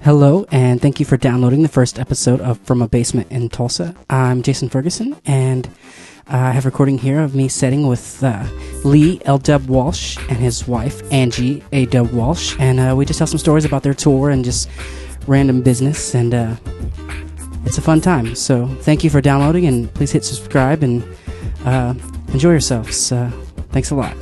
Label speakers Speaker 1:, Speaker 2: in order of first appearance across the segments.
Speaker 1: Hello, and thank you for downloading the first episode of From a Basement in Tulsa. I'm Jason Ferguson, and I have a recording here of me setting with Lee Walsh and his wife, Angie Walsh, and we just tell some stories about their tour and just random business, and it's a fun time. So thank you for downloading, and please hit subscribe and enjoy yourselves. Thanks a lot.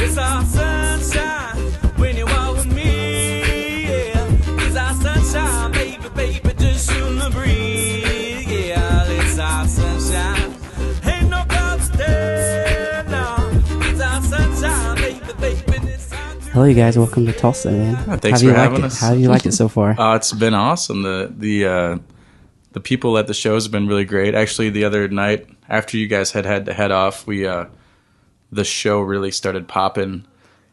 Speaker 2: It's our sunshine when you walk with me, yeah. It's our sunshine, baby, baby, just feel the breeze, yeah. It's our sunshine, ain't no clouds there, no. It's our sunshine, baby, baby, it's our dream.
Speaker 1: Hello, you guys. Welcome to Tulsa, man.
Speaker 3: Thanks for having us.
Speaker 1: How have you liked it so far?
Speaker 3: It's been awesome. The people at the show has been really great. Actually, the other night after you guys had to head off, the show really started popping.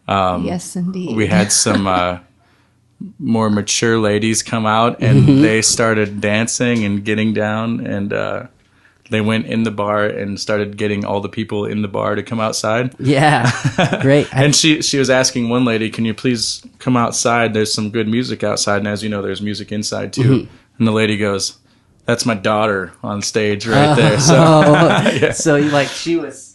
Speaker 4: Yes, indeed.
Speaker 3: We had some more mature ladies come out, and they started dancing and getting down, and they went in the bar and started getting all the people in the bar to come outside.
Speaker 1: Yeah, great.
Speaker 3: And she was asking one lady, "Can you please come outside? There's some good music outside." And as you know, there's music inside too. And the lady goes, "That's my daughter on stage right there." So, yeah.
Speaker 1: So she was.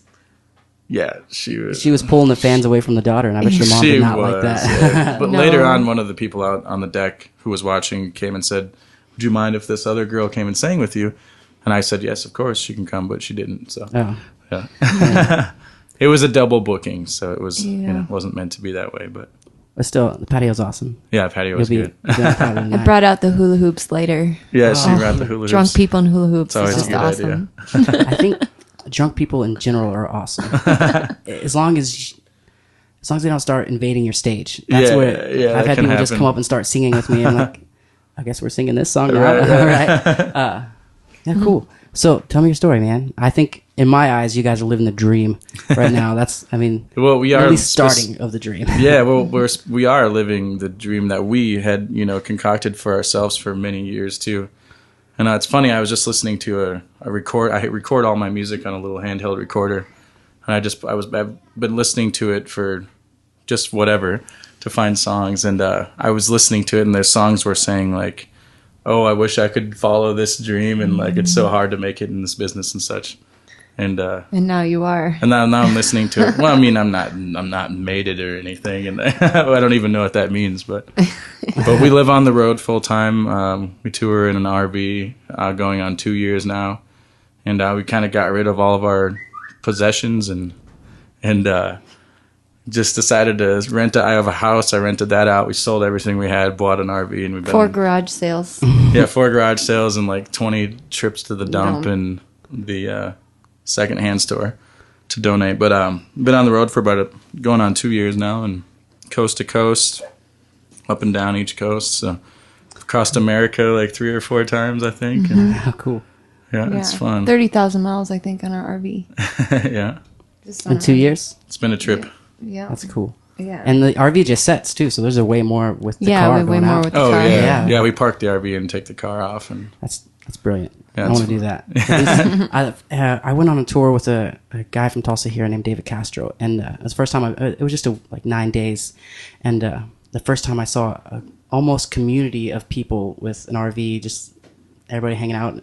Speaker 3: Yeah, she was.
Speaker 1: She was pulling the fans away from the daughter, and I bet your mom did not like that.
Speaker 3: Yeah. But
Speaker 4: No.
Speaker 3: later on, one of the people out on the deck who was watching came and said, "Would you mind if this other girl came and sang with you?" And I said, "Yes, of course, she can come," but she didn't. So,
Speaker 1: Oh.
Speaker 3: yeah. It was a double booking, so it was
Speaker 4: Yeah.
Speaker 3: wasn't meant to be that way. But
Speaker 1: But still, the patio's awesome.
Speaker 3: yeah, patio was good.
Speaker 1: you'll be proud of
Speaker 4: I
Speaker 1: that.
Speaker 4: brought out the hula hoops later.
Speaker 3: Yeah, she ran the hula hoops.
Speaker 4: Drunk people in hula hoops.
Speaker 3: It's always
Speaker 4: It's
Speaker 3: a
Speaker 4: just
Speaker 3: good idea.
Speaker 4: awesome.
Speaker 1: I think drunk people in general are awesome, as long as they don't start invading your stage. That's
Speaker 3: Yeah,
Speaker 1: where
Speaker 3: yeah,
Speaker 1: I've
Speaker 3: that
Speaker 1: had
Speaker 3: can
Speaker 1: people just
Speaker 3: happen.
Speaker 1: come up and start singing with me. I'm like, I guess we're singing this song now.
Speaker 3: Right,
Speaker 1: All right. Yeah, cool. So tell me your story, man. I think in my eyes, you guys are living the dream right now.
Speaker 3: Well, we are
Speaker 1: at least starting of the dream.
Speaker 3: Yeah, well, we are living the dream that we had, concocted for ourselves for many years too. And it's funny. I was just listening to a record. I record all my music on a little handheld recorder, and I've been listening to it for just whatever to find songs. And I was listening to it, and their songs were saying like, "Oh, I wish I could follow this dream," and like it's so hard to make it in this business and such. And
Speaker 4: And now you are.
Speaker 3: and now I'm listening to it. Well, I mean, I'm not made it or anything, and I don't even know what that means. But we live on the road full time. We tour in an RV, going on 2 years now, and we kind of got rid of all of our possessions and just decided to rent. I have a house. I rented that out. We sold everything we had, bought an RV, and we've been
Speaker 4: 4 garage sales.
Speaker 3: 4 garage sales and like 20 trips to the dump and the secondhand store to donate. But been on the road for about going on 2 years now, and coast to coast, up and down each coast. So crossed America like 3 or 4 times, I think. And,
Speaker 1: How cool.
Speaker 3: yeah, it's fun.
Speaker 4: 30,000 miles, I think, on our RV.
Speaker 3: Yeah,
Speaker 4: Just
Speaker 1: In 2 years?
Speaker 3: it's been a trip.
Speaker 4: Yeah.
Speaker 1: That's cool.
Speaker 4: Yeah.
Speaker 1: And the RV just sets, too, so there's a way more with the car
Speaker 4: way
Speaker 1: going
Speaker 4: more
Speaker 1: out.
Speaker 4: with the
Speaker 3: Oh
Speaker 4: car.
Speaker 3: yeah.
Speaker 1: Yeah.
Speaker 3: We park the RV and take the car off, and
Speaker 1: That's brilliant.
Speaker 3: Yeah,
Speaker 1: I
Speaker 3: it's
Speaker 1: want to do that. At least, I went on a tour with a guy from Tulsa here named David Castro, and it was the first time. It was just like 9 days, and the first time I saw a almost community of people with an RV, just everybody hanging out.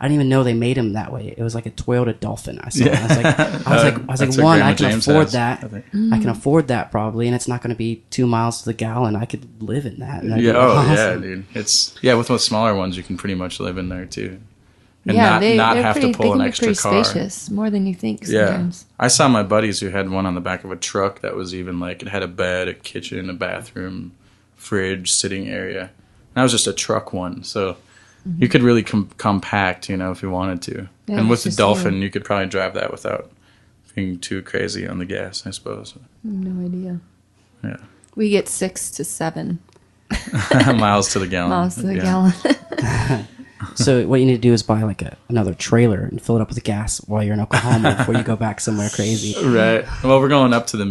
Speaker 1: I didn't even know they made them that way. It was like a Toyota Dolphin. I saw.
Speaker 3: Yeah.
Speaker 1: I was like,
Speaker 3: That's what
Speaker 1: one,
Speaker 3: Grandma
Speaker 1: I can
Speaker 3: James
Speaker 1: afford
Speaker 3: has,
Speaker 1: that.
Speaker 3: I think.
Speaker 1: I can afford that probably, and it's not going to be 2 miles to the gallon. I could live in that. And that'd
Speaker 3: Yeah.
Speaker 1: be
Speaker 3: Oh
Speaker 1: awesome.
Speaker 3: yeah, dude. It's with those smaller ones, you can pretty much live in there too, and
Speaker 4: Yeah,
Speaker 3: not
Speaker 4: they're
Speaker 3: have
Speaker 4: pretty,
Speaker 3: to pull
Speaker 4: they
Speaker 3: an
Speaker 4: can be
Speaker 3: extra
Speaker 4: pretty
Speaker 3: car.
Speaker 4: spacious, more than you think
Speaker 3: Yeah,
Speaker 4: sometimes.
Speaker 3: I saw my buddies who had one on the back of a truck that was even like it had a bed, a kitchen, a bathroom, fridge, sitting area. And that was just a truck one, so you could really compact, if you wanted to.
Speaker 4: Yeah,
Speaker 3: and with
Speaker 4: it's
Speaker 3: the
Speaker 4: just
Speaker 3: Dolphin, you could probably drive that without being too crazy on the gas, I suppose.
Speaker 4: No idea.
Speaker 3: Yeah,
Speaker 4: We get 6 to 7
Speaker 3: miles to the gallon.
Speaker 4: miles to the
Speaker 3: Yeah.
Speaker 4: gallon.
Speaker 1: So what you need to do is buy like another trailer and fill it up with gas while you're in Oklahoma before you go back somewhere crazy.
Speaker 3: Right. Well, we're going up to the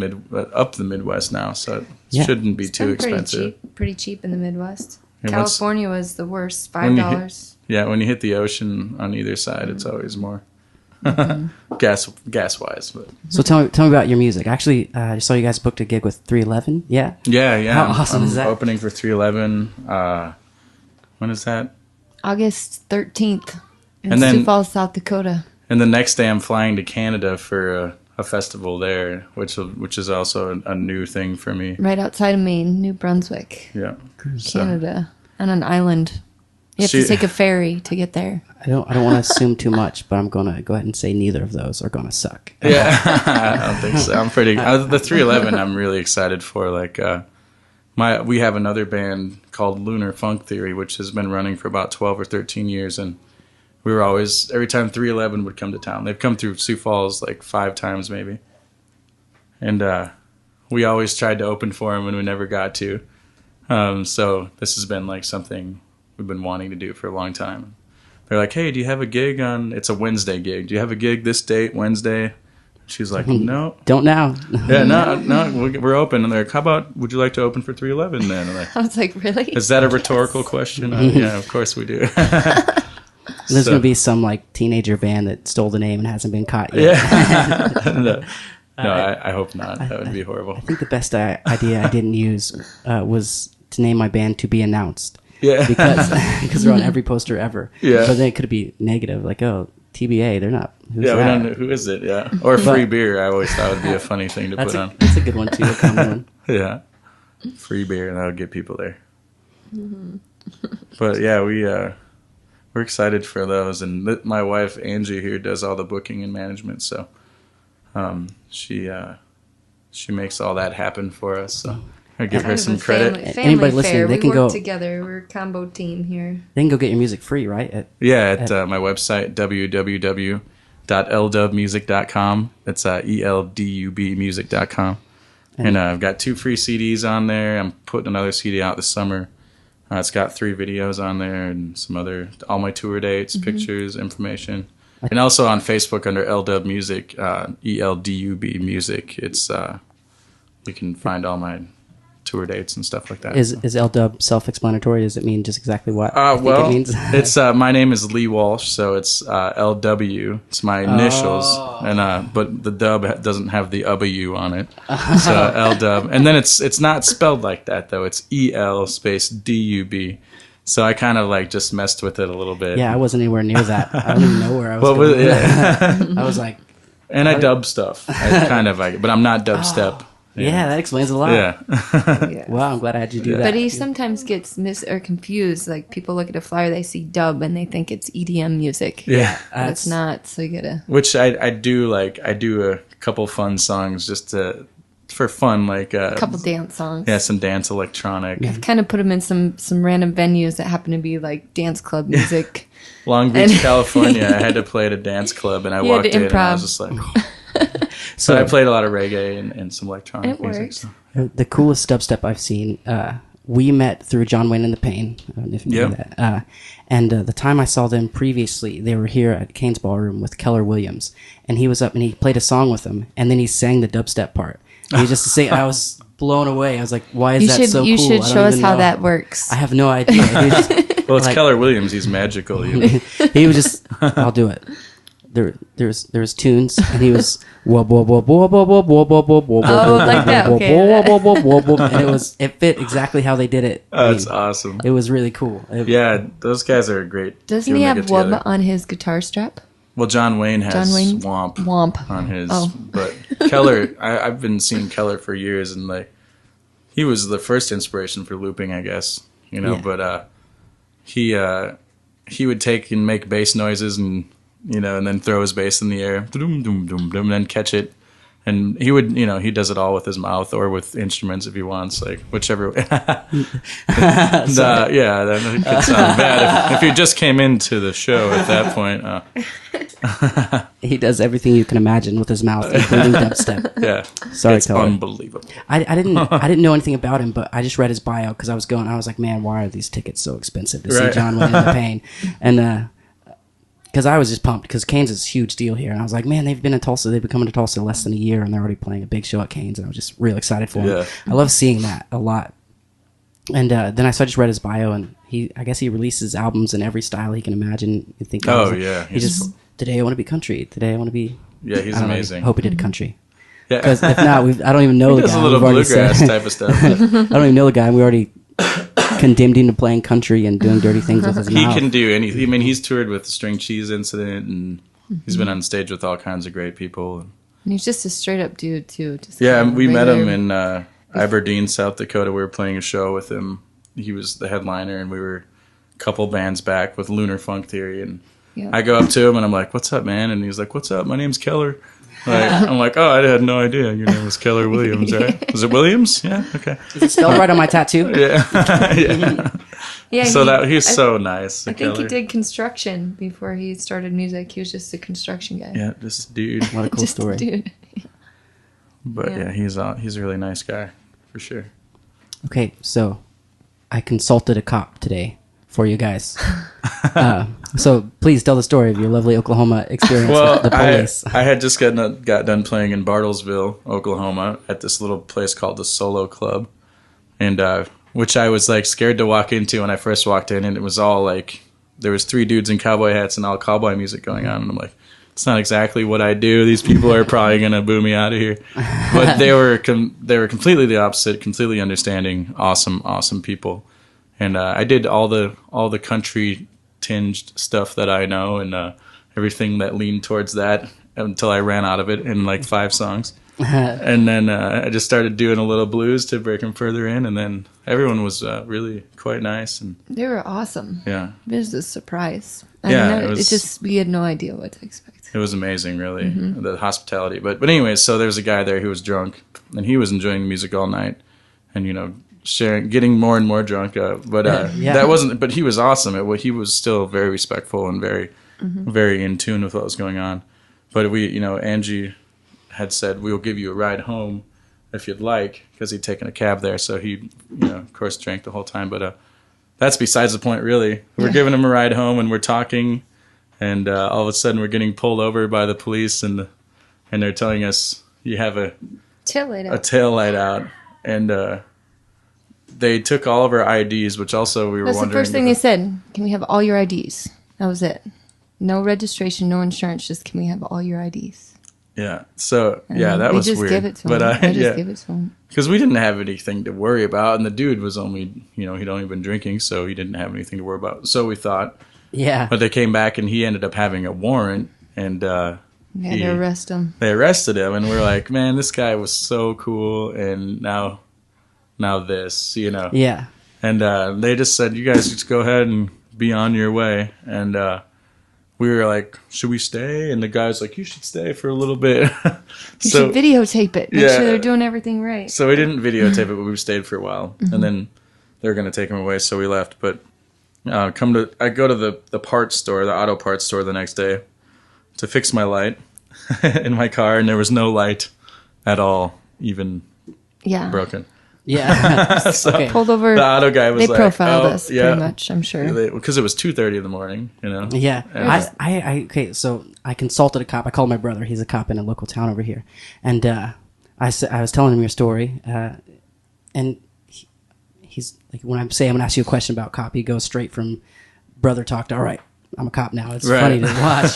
Speaker 3: Midwest now, so it
Speaker 1: Yeah.
Speaker 3: shouldn't be
Speaker 4: It's
Speaker 3: too
Speaker 4: been pretty
Speaker 3: expensive.
Speaker 4: pretty cheap in the Midwest.
Speaker 3: Yeah, once-
Speaker 4: California was the worst,
Speaker 3: when you hit-
Speaker 4: $5.
Speaker 3: Yeah, when you hit the ocean on either side, it's always more. gas wise. But
Speaker 1: So tell me about your music. Actually, I saw you guys booked a gig with 311. Yeah.
Speaker 3: yeah.
Speaker 1: How awesome
Speaker 3: I'm
Speaker 1: is that?
Speaker 3: opening for 311. When is that?
Speaker 4: August 13th in
Speaker 3: And then-
Speaker 4: Sioux Falls, South Dakota.
Speaker 3: And the next day, I'm flying to Canada for a festival there, which is also a new thing for me.
Speaker 4: Right outside of Maine, New Brunswick,
Speaker 3: Yeah. So,
Speaker 4: Canada, on an island. You have to take a ferry to get there.
Speaker 1: I don't want to assume too much, but I'm gonna go ahead and say neither of those are gonna suck.
Speaker 3: yeah, I don't think so. I'm pretty. The 311, I'm really excited for. Like, we have another band called Lunar Funk Theory, which has been running for about 12 or 13 years, and we were always, every time 311 would come to town, they've come through Sioux Falls like 5 times maybe, and we always tried to open for them and we never got to. So this has been like something we've been wanting to do for a long time. They're like, hey, do you have a gig on, it's a Wednesday gig, do you have a gig this date, Wednesday? She's like, no.
Speaker 1: Don't now.
Speaker 3: Yeah, no, we're open. And they're like, how about, would you like to open for 311 then? I'm like,
Speaker 4: I was like, really?
Speaker 3: is that a rhetorical question? Yeah, of course we do.
Speaker 1: There's
Speaker 3: So-
Speaker 1: gonna be some like teenager band that stole the name and hasn't been caught yet.
Speaker 3: Yeah. no, I hope not. That would be horrible.
Speaker 1: I think the best idea I didn't use was to name my band To Be Announced.
Speaker 3: Yeah.
Speaker 1: Because they're on every poster ever.
Speaker 3: Yeah.
Speaker 1: But then it could be negative, like, oh, TBA, they're not. Who's
Speaker 3: Yeah, we
Speaker 1: that?
Speaker 3: don't know. Who is it? Yeah. Or free beer. I always thought would be a funny thing to put on.
Speaker 1: That's a good one too. A common one.
Speaker 3: Yeah. Free beer, and that would get people there. But yeah, we're excited for those. And my wife, Angie, here does all the booking and management. So she makes all that happen for us. So I give her some credit.
Speaker 4: Family
Speaker 1: Anybody
Speaker 4: fair.
Speaker 1: listening, they
Speaker 4: we
Speaker 1: can
Speaker 4: work
Speaker 1: go-
Speaker 4: together. We're a combo team here.
Speaker 1: They can go get your music free, right?
Speaker 3: Yeah, at my website, www.ldubmusic.com. It's ELDUBmusic.com. And I've got 2 free CDs on there. I'm putting another CD out this summer. It's got 3 videos on there and some other, all my tour dates, pictures, information. And also on Facebook under LDub Music, ELDUB Music. It's, you can find all my tour dates and stuff like that.
Speaker 1: Is L-Dub self-explanatory? Does it mean just exactly what I think
Speaker 3: Well,
Speaker 1: it means?
Speaker 3: it's my name is Lee Walsh, so it's LW. It's my initials, and but the dub doesn't have the U on it, so LDub. And then it's not spelled like that though. It's EL space DUB. So I kind of like just messed with it a little bit.
Speaker 1: Yeah, I wasn't anywhere near that. I don't even know where I was
Speaker 3: What
Speaker 1: going.
Speaker 3: was yeah.
Speaker 1: I was like,
Speaker 3: And I dub stuff. I kind of like, but I'm not dubstep.
Speaker 1: yeah, that explains a lot.
Speaker 3: Yeah.
Speaker 4: Yeah.
Speaker 1: Wow, I'm glad I had you do that.
Speaker 4: But he sometimes gets confused. Like people look at a flyer, they see dub, and they think it's EDM music.
Speaker 3: Yeah.
Speaker 4: But it's not. So you gotta.
Speaker 3: Which I do like. I do a couple fun songs just for fun, like
Speaker 4: A couple dance songs.
Speaker 3: yeah, some dance electronic.
Speaker 4: I've kind of put them in some random venues that happen to be like dance club music.
Speaker 3: Long Beach, California. I had to play at a dance club, and I
Speaker 4: You had
Speaker 3: walked
Speaker 4: to
Speaker 3: in, and I was
Speaker 4: improv.
Speaker 3: just like. So I played a lot of reggae and some electronic
Speaker 4: It
Speaker 3: music.
Speaker 4: worked.
Speaker 3: So.
Speaker 1: The coolest dubstep I've seen, we met through John Wayne and the Pain. I don't know if you know
Speaker 3: Yep.
Speaker 1: that. And the time I saw them previously, they were here at Kane's Ballroom with Keller Williams. And he was up and he played a song with them. And then he sang the dubstep part. And he just sang, I was blown away. I was like, why is that so cool?
Speaker 4: You should
Speaker 1: I don't
Speaker 4: show us
Speaker 1: even
Speaker 4: how
Speaker 1: know.
Speaker 4: that works.
Speaker 1: I have no idea. He was just,
Speaker 3: Well, it's
Speaker 1: like-
Speaker 3: Keller Williams. He's magical. You know?
Speaker 1: he was just, I'll do it. There's tunes, and he was wub wub wub wub wub wub wub wub wub wub
Speaker 4: Oh, like that,
Speaker 1: wub,
Speaker 4: okay.
Speaker 1: wub, wub, wub, wub, wub, and it fit exactly how they did it. I
Speaker 3: Oh,
Speaker 1: mean,
Speaker 3: it's awesome.
Speaker 1: It was really cool.
Speaker 3: Yeah, those guys are great.
Speaker 4: Doesn't
Speaker 3: when
Speaker 4: he
Speaker 3: they
Speaker 4: have
Speaker 3: get together.
Speaker 4: wub on his guitar strap?
Speaker 3: Well, John Wayne has
Speaker 4: John Wayne?
Speaker 3: Womp
Speaker 4: Womp.
Speaker 3: on his,
Speaker 4: Oh.
Speaker 3: but Keller, I've been seeing Keller for years, and like he was the first inspiration for looping, I guess. You know,
Speaker 1: Yeah.
Speaker 3: but he would take and make bass noises and and then throw his bass in the air, doom doom doom doom, and then catch it. And he would, he does it all with his mouth or with instruments if he wants, like whichever. Yeah, that could sound bad if you just came into the show at that point.
Speaker 1: He does everything you can imagine with his mouth, including dubstep.
Speaker 3: Yeah,
Speaker 1: Sorry,
Speaker 3: it's
Speaker 1: Keller.
Speaker 3: unbelievable.
Speaker 1: I didn't know anything about him, but I just read his bio because I was like, man, why are these tickets so expensive to see
Speaker 3: Right.
Speaker 1: John Wayne and the Pain? And because I was just pumped because Cane's is a huge deal here, and I was like, man, they've been in Tulsa, they've been coming to Tulsa less than a year, and they're already playing a big show at Cane's, and I was just real excited for him.
Speaker 3: Yeah.
Speaker 1: I love seeing that a lot. And then I just read his bio, and I guess he releases albums in every style he can imagine. You think
Speaker 3: Oh, yeah.
Speaker 1: he just today I want to be country. Today I want to be.
Speaker 3: Yeah, he's
Speaker 1: I don't know,
Speaker 3: amazing.
Speaker 1: I hope he did country.
Speaker 3: Yeah.
Speaker 1: Because if not, I don't even know
Speaker 3: He
Speaker 1: the
Speaker 3: does
Speaker 1: guy.
Speaker 3: a little
Speaker 1: We've already
Speaker 3: bluegrass
Speaker 1: said-
Speaker 3: type of stuff.
Speaker 1: I don't even know the guy. And we already condemned him to playing country and doing dirty things with his
Speaker 3: He
Speaker 1: mouth.
Speaker 3: can do anything. I mean, he's toured with the String Cheese Incident, and he's been on stage with all kinds of great people.
Speaker 4: And he's just a straight up dude too. Just
Speaker 3: Yeah,
Speaker 4: kind of
Speaker 3: we met him
Speaker 4: regular-
Speaker 3: in Aberdeen, South Dakota. We were playing a show with him. He was the headliner, and we were a couple bands back with Lunar Funk Theory. And
Speaker 4: Yeah.
Speaker 3: I go up to him, and I'm like, "What's up, man?" And he's like, "What's up? My name's Keller." I'm like, "Oh, I had no idea your name was Keller Williams, right? Was it Williams? Yeah, okay,
Speaker 1: Is it spelled right on my tattoo?
Speaker 3: yeah, yeah."
Speaker 4: Yeah,
Speaker 3: So he's so nice.
Speaker 4: I think he
Speaker 3: Keller.
Speaker 4: did construction before he started music. He was just a construction guy.
Speaker 3: Yeah, this dude.
Speaker 1: What a cool
Speaker 4: Just a
Speaker 1: story.
Speaker 4: dude.
Speaker 3: But
Speaker 4: Yeah.
Speaker 3: yeah, he's a really nice guy for sure.
Speaker 1: Okay, so I consulted a cop today for you guys. So please tell the story of your lovely Oklahoma experience
Speaker 3: Well,
Speaker 1: with the police.
Speaker 3: I had just got done playing in Bartlesville, Oklahoma, at this little place called the Solo Club, and which I was like scared to walk into when I first walked in, and it was all like there was 3 dudes in cowboy hats and all cowboy music going on, and I'm like, it's not exactly what I do. These people are probably gonna boo me out of here, but they were completely the opposite, completely understanding, awesome people, and I did all the country tinged stuff that I know, and everything that leaned towards that until I ran out of it in like 5 songs. And then I just started doing a little blues to break them further in, and then everyone was really quite nice, and
Speaker 4: They were awesome.
Speaker 3: yeah,
Speaker 4: It was a surprise.
Speaker 3: Yeah,
Speaker 4: it
Speaker 3: it was-
Speaker 4: just we had no idea what to expect.
Speaker 3: it was amazing, really, the hospitality. But anyways, so there was a guy there who was drunk, and he was enjoying the music all night, and sharing, getting more and more drunk. But
Speaker 1: Yeah.
Speaker 3: that wasn't. But he was awesome. He was still very respectful and very in tune with what was going on. But Angie had said, "We'll give you a ride home if you'd like," because he'd taken a cab there. So he, of course, drank the whole time. But that's besides the point, really. We're giving him a ride home, and we're talking, and all of a sudden we're getting pulled over by the police, and they're telling us you have a
Speaker 4: Tail light out.
Speaker 3: tail light out, and they took all of our IDs, which also we were
Speaker 4: That's the
Speaker 3: wondering.
Speaker 4: first thing they said. Can we have all your IDs? That was it. No registration, no insurance. Just can we have all your IDs?
Speaker 3: Yeah. So
Speaker 4: And
Speaker 3: that
Speaker 4: we
Speaker 3: was
Speaker 4: just
Speaker 3: weird.
Speaker 4: Give it to
Speaker 3: But
Speaker 4: him. I just
Speaker 3: yeah,
Speaker 4: give it to him.
Speaker 3: because we didn't have anything to worry about, and the dude was only he'd only been drinking, so he didn't have anything to worry about. So we thought,
Speaker 1: Yeah.
Speaker 3: but they came back, and he ended up having a warrant, and
Speaker 4: We had to arrest him.
Speaker 3: they arrested him, and we're like, man, this guy was so cool, and now this,
Speaker 1: Yeah.
Speaker 3: And they just said, you guys just go ahead and be on your way. And we were like, should we stay? And the guy was like, you should stay for a little bit.
Speaker 4: You should videotape it. Make
Speaker 3: Yeah.
Speaker 4: sure they're doing everything right.
Speaker 3: So we didn't videotape it, but we stayed for a while. And then they were going to take him away, so we left. But I go to the parts store, the auto parts store the next day to fix my light in my car, and there was no light at all, even
Speaker 4: Yeah.
Speaker 3: broken.
Speaker 1: Yeah.
Speaker 3: So
Speaker 1: Okay.
Speaker 4: Pulled over.
Speaker 3: the auto guy was
Speaker 4: They
Speaker 3: like,
Speaker 4: profiled
Speaker 3: oh,
Speaker 4: us
Speaker 3: yeah.
Speaker 4: pretty much, I'm sure.
Speaker 3: Because it was 2:30 in the morning,
Speaker 1: Yeah,
Speaker 3: Yeah.
Speaker 1: okay. So I consulted a cop. I called my brother. He's a cop in a local town over here, and I was telling him your story, and he's like, when I say I'm gonna ask you a question about cop, he goes straight from brother talk to all right, I'm a cop now. It's
Speaker 3: Right.
Speaker 1: funny to watch.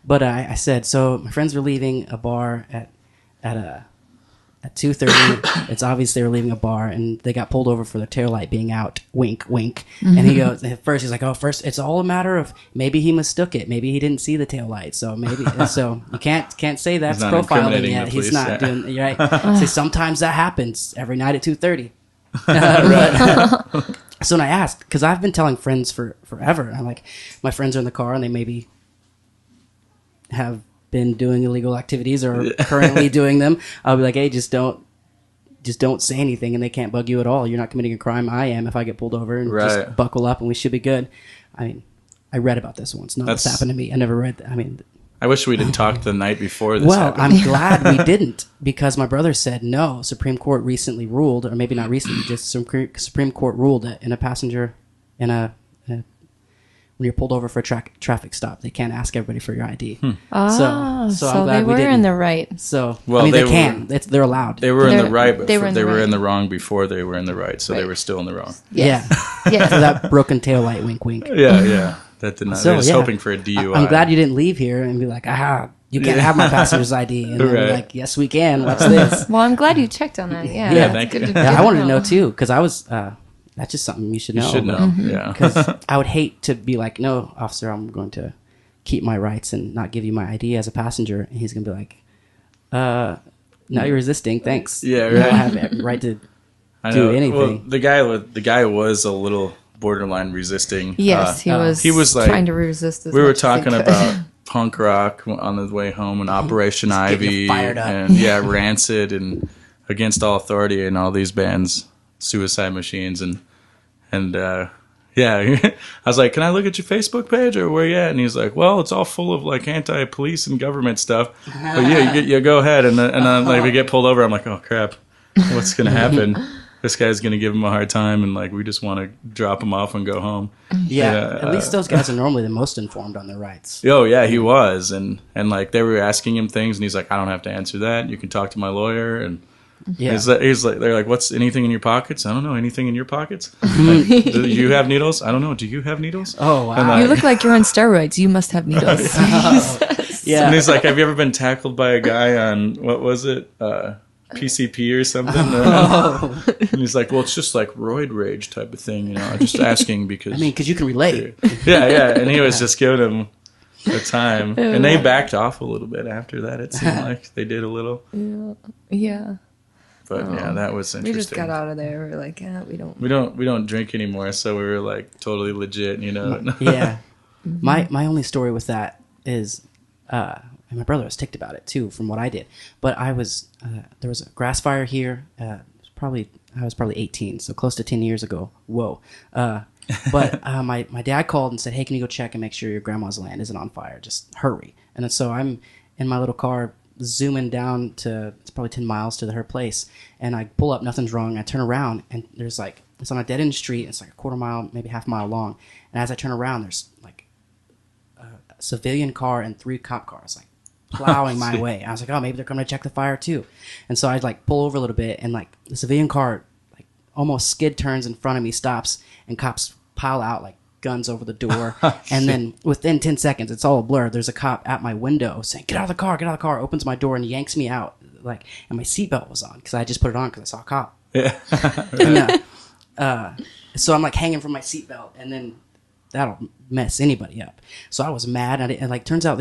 Speaker 1: But I said, so my friends were leaving a bar at 2:30. It's obvious they were leaving a bar, and they got pulled over for their taillight being out. Wink, wink. And he goes, at first he's like, first it's all a matter of maybe he mistook it. Maybe he didn't see the taillight. So maybe so you can't say that's
Speaker 3: He's not
Speaker 1: profiling
Speaker 3: incriminating
Speaker 1: yet.
Speaker 3: the
Speaker 1: He's
Speaker 3: police,
Speaker 1: not
Speaker 3: yeah.
Speaker 1: doing you're right. See, sometimes that happens every night at 2:30. So when I asked, because I've been telling friends for forever, I'm like, my friends are in the car and they maybe have been doing illegal activities or currently doing them. I'll be like, hey, just don't say anything, and they can't bug you at all. You're not committing a crime. I am if I get pulled over, and
Speaker 3: Right.
Speaker 1: just buckle up and we should be good. I mean, I read about this once. None of this
Speaker 3: That's-
Speaker 1: happened to me. I never read. I mean,
Speaker 3: I wish we'd have talked the night before this
Speaker 1: well,
Speaker 3: happened.
Speaker 1: I'm glad we didn't, because my brother said no. Supreme Court recently ruled, or maybe not recently, just Supreme Court ruled that in a passenger, when you're pulled over for a traffic stop, they can't ask everybody for your ID.
Speaker 4: Ah,
Speaker 1: so I'm
Speaker 4: so
Speaker 1: glad
Speaker 4: they
Speaker 1: we
Speaker 4: were
Speaker 1: didn't.
Speaker 4: in the right.
Speaker 1: So
Speaker 3: Well,
Speaker 1: I mean,
Speaker 3: they
Speaker 1: they can. They're allowed.
Speaker 3: They were in the
Speaker 4: They're-
Speaker 3: right, but
Speaker 4: they were in
Speaker 3: they
Speaker 4: the
Speaker 3: were
Speaker 4: right.
Speaker 3: in the wrong before they were in the right, so they
Speaker 4: Right.
Speaker 3: were still in the wrong.
Speaker 1: Yeah.
Speaker 4: Yes.
Speaker 1: So that broken tail light, wink, wink.
Speaker 3: Yeah, yeah. That did not.
Speaker 1: So,
Speaker 3: They're just
Speaker 1: yeah.
Speaker 3: hoping for a DUI.
Speaker 1: I'm glad you didn't leave here and be like, you can't have my passenger's ID. And then
Speaker 3: Right.
Speaker 1: be like, yes, we can. What's this?
Speaker 4: Well, I'm glad you checked on that. Yeah,
Speaker 1: Yeah,
Speaker 4: it's
Speaker 3: thank
Speaker 4: good
Speaker 3: you.
Speaker 4: to-
Speaker 1: Yeah,
Speaker 4: good
Speaker 1: I wanted to
Speaker 4: know.
Speaker 1: know too, because I was. That's just something you should know.
Speaker 3: You should know.
Speaker 4: Mm-hmm.
Speaker 3: Yeah.
Speaker 1: Because I would hate to be like, no, officer, I'm going to keep my rights and not give you my ID as a passenger. And he's going to be like, now you're resisting. Thanks.
Speaker 3: Yeah,
Speaker 1: You don't
Speaker 3: right.
Speaker 1: have a right to
Speaker 3: I
Speaker 1: do
Speaker 3: know.
Speaker 1: anything.
Speaker 3: Well, the guy was a little borderline resisting.
Speaker 4: Yes, he was.
Speaker 3: He was like
Speaker 4: trying to resist. As
Speaker 3: we were
Speaker 4: much as he
Speaker 3: talking
Speaker 4: could.
Speaker 3: about punk rock on the way home and Operation
Speaker 1: Just getting
Speaker 3: Ivy
Speaker 1: you fired up.
Speaker 3: and Rancid and Against All Authority and all these bands, Suicide Machines and I was like, can I look at your Facebook page or where you at? And he's like, well, it's all full of like anti-police and government stuff. But yeah, you go ahead. And then like we get pulled over. I'm like, oh crap, what's gonna happen? This guy's gonna give him a hard time, and like we just want to drop him off and go home.
Speaker 1: Yeah, at least those guys are normally the most informed on their rights.
Speaker 3: Oh yeah, he was, and like they were asking him things, and he's like, I don't have to answer that. You can talk to my lawyer, and
Speaker 1: Yeah.
Speaker 3: he's like, they're like, what's anything in your pockets? I don't know, anything in your pockets? Like, do you have needles? I don't know. Do you have needles?
Speaker 1: Oh, wow.
Speaker 3: And, like,
Speaker 4: You look like you're on steroids. You must have needles.
Speaker 1: Yeah.
Speaker 3: And he's like, have you ever been tackled by a guy on what was it? PCP or something? And he's like, well, it's just like roid rage type of thing, you know. I'm just asking because
Speaker 1: I mean, because you can relate.
Speaker 3: yeah. And he was just giving him the time, and they backed off a little bit after that. It seemed like they did a little,
Speaker 4: Yeah.
Speaker 3: but yeah, that was
Speaker 4: We
Speaker 3: interesting.
Speaker 4: just got out of there. We're like, we don't.
Speaker 3: We don't drink anymore, so we were like totally legit, you know.
Speaker 1: Yeah. My only story with that is, and my brother was ticked about it too, from what I did. But I was there was a grass fire here. I was probably 18, so close to 10 years ago. Whoa. But my dad called and said, hey, can you go check and make sure your grandma's land isn't on fire? Just hurry. And then so I'm in my little car zooming down to, it's probably 10 miles to her place. And I pull up, nothing's wrong. I turn around and there's like, it's on a dead end street. It's like a quarter mile, maybe half mile long. And as I turn around, there's like a civilian car and 3 cop cars like plowing my way. I was like, oh, maybe they're coming to check the fire too. And so I like pull over a little bit and like the civilian car like almost skid turns in front of me, stops, and cops pile out like guns over the door. And then within 10 seconds, it's all a blur. There's a cop at my window saying, get out of the car, opens my door and yanks me out. Like, and my seatbelt was on because I just put it on because I saw a cop.
Speaker 3: Yeah.
Speaker 1: And, so I'm like hanging from my seatbelt, and then that'll mess anybody up. So I was mad, and like turns out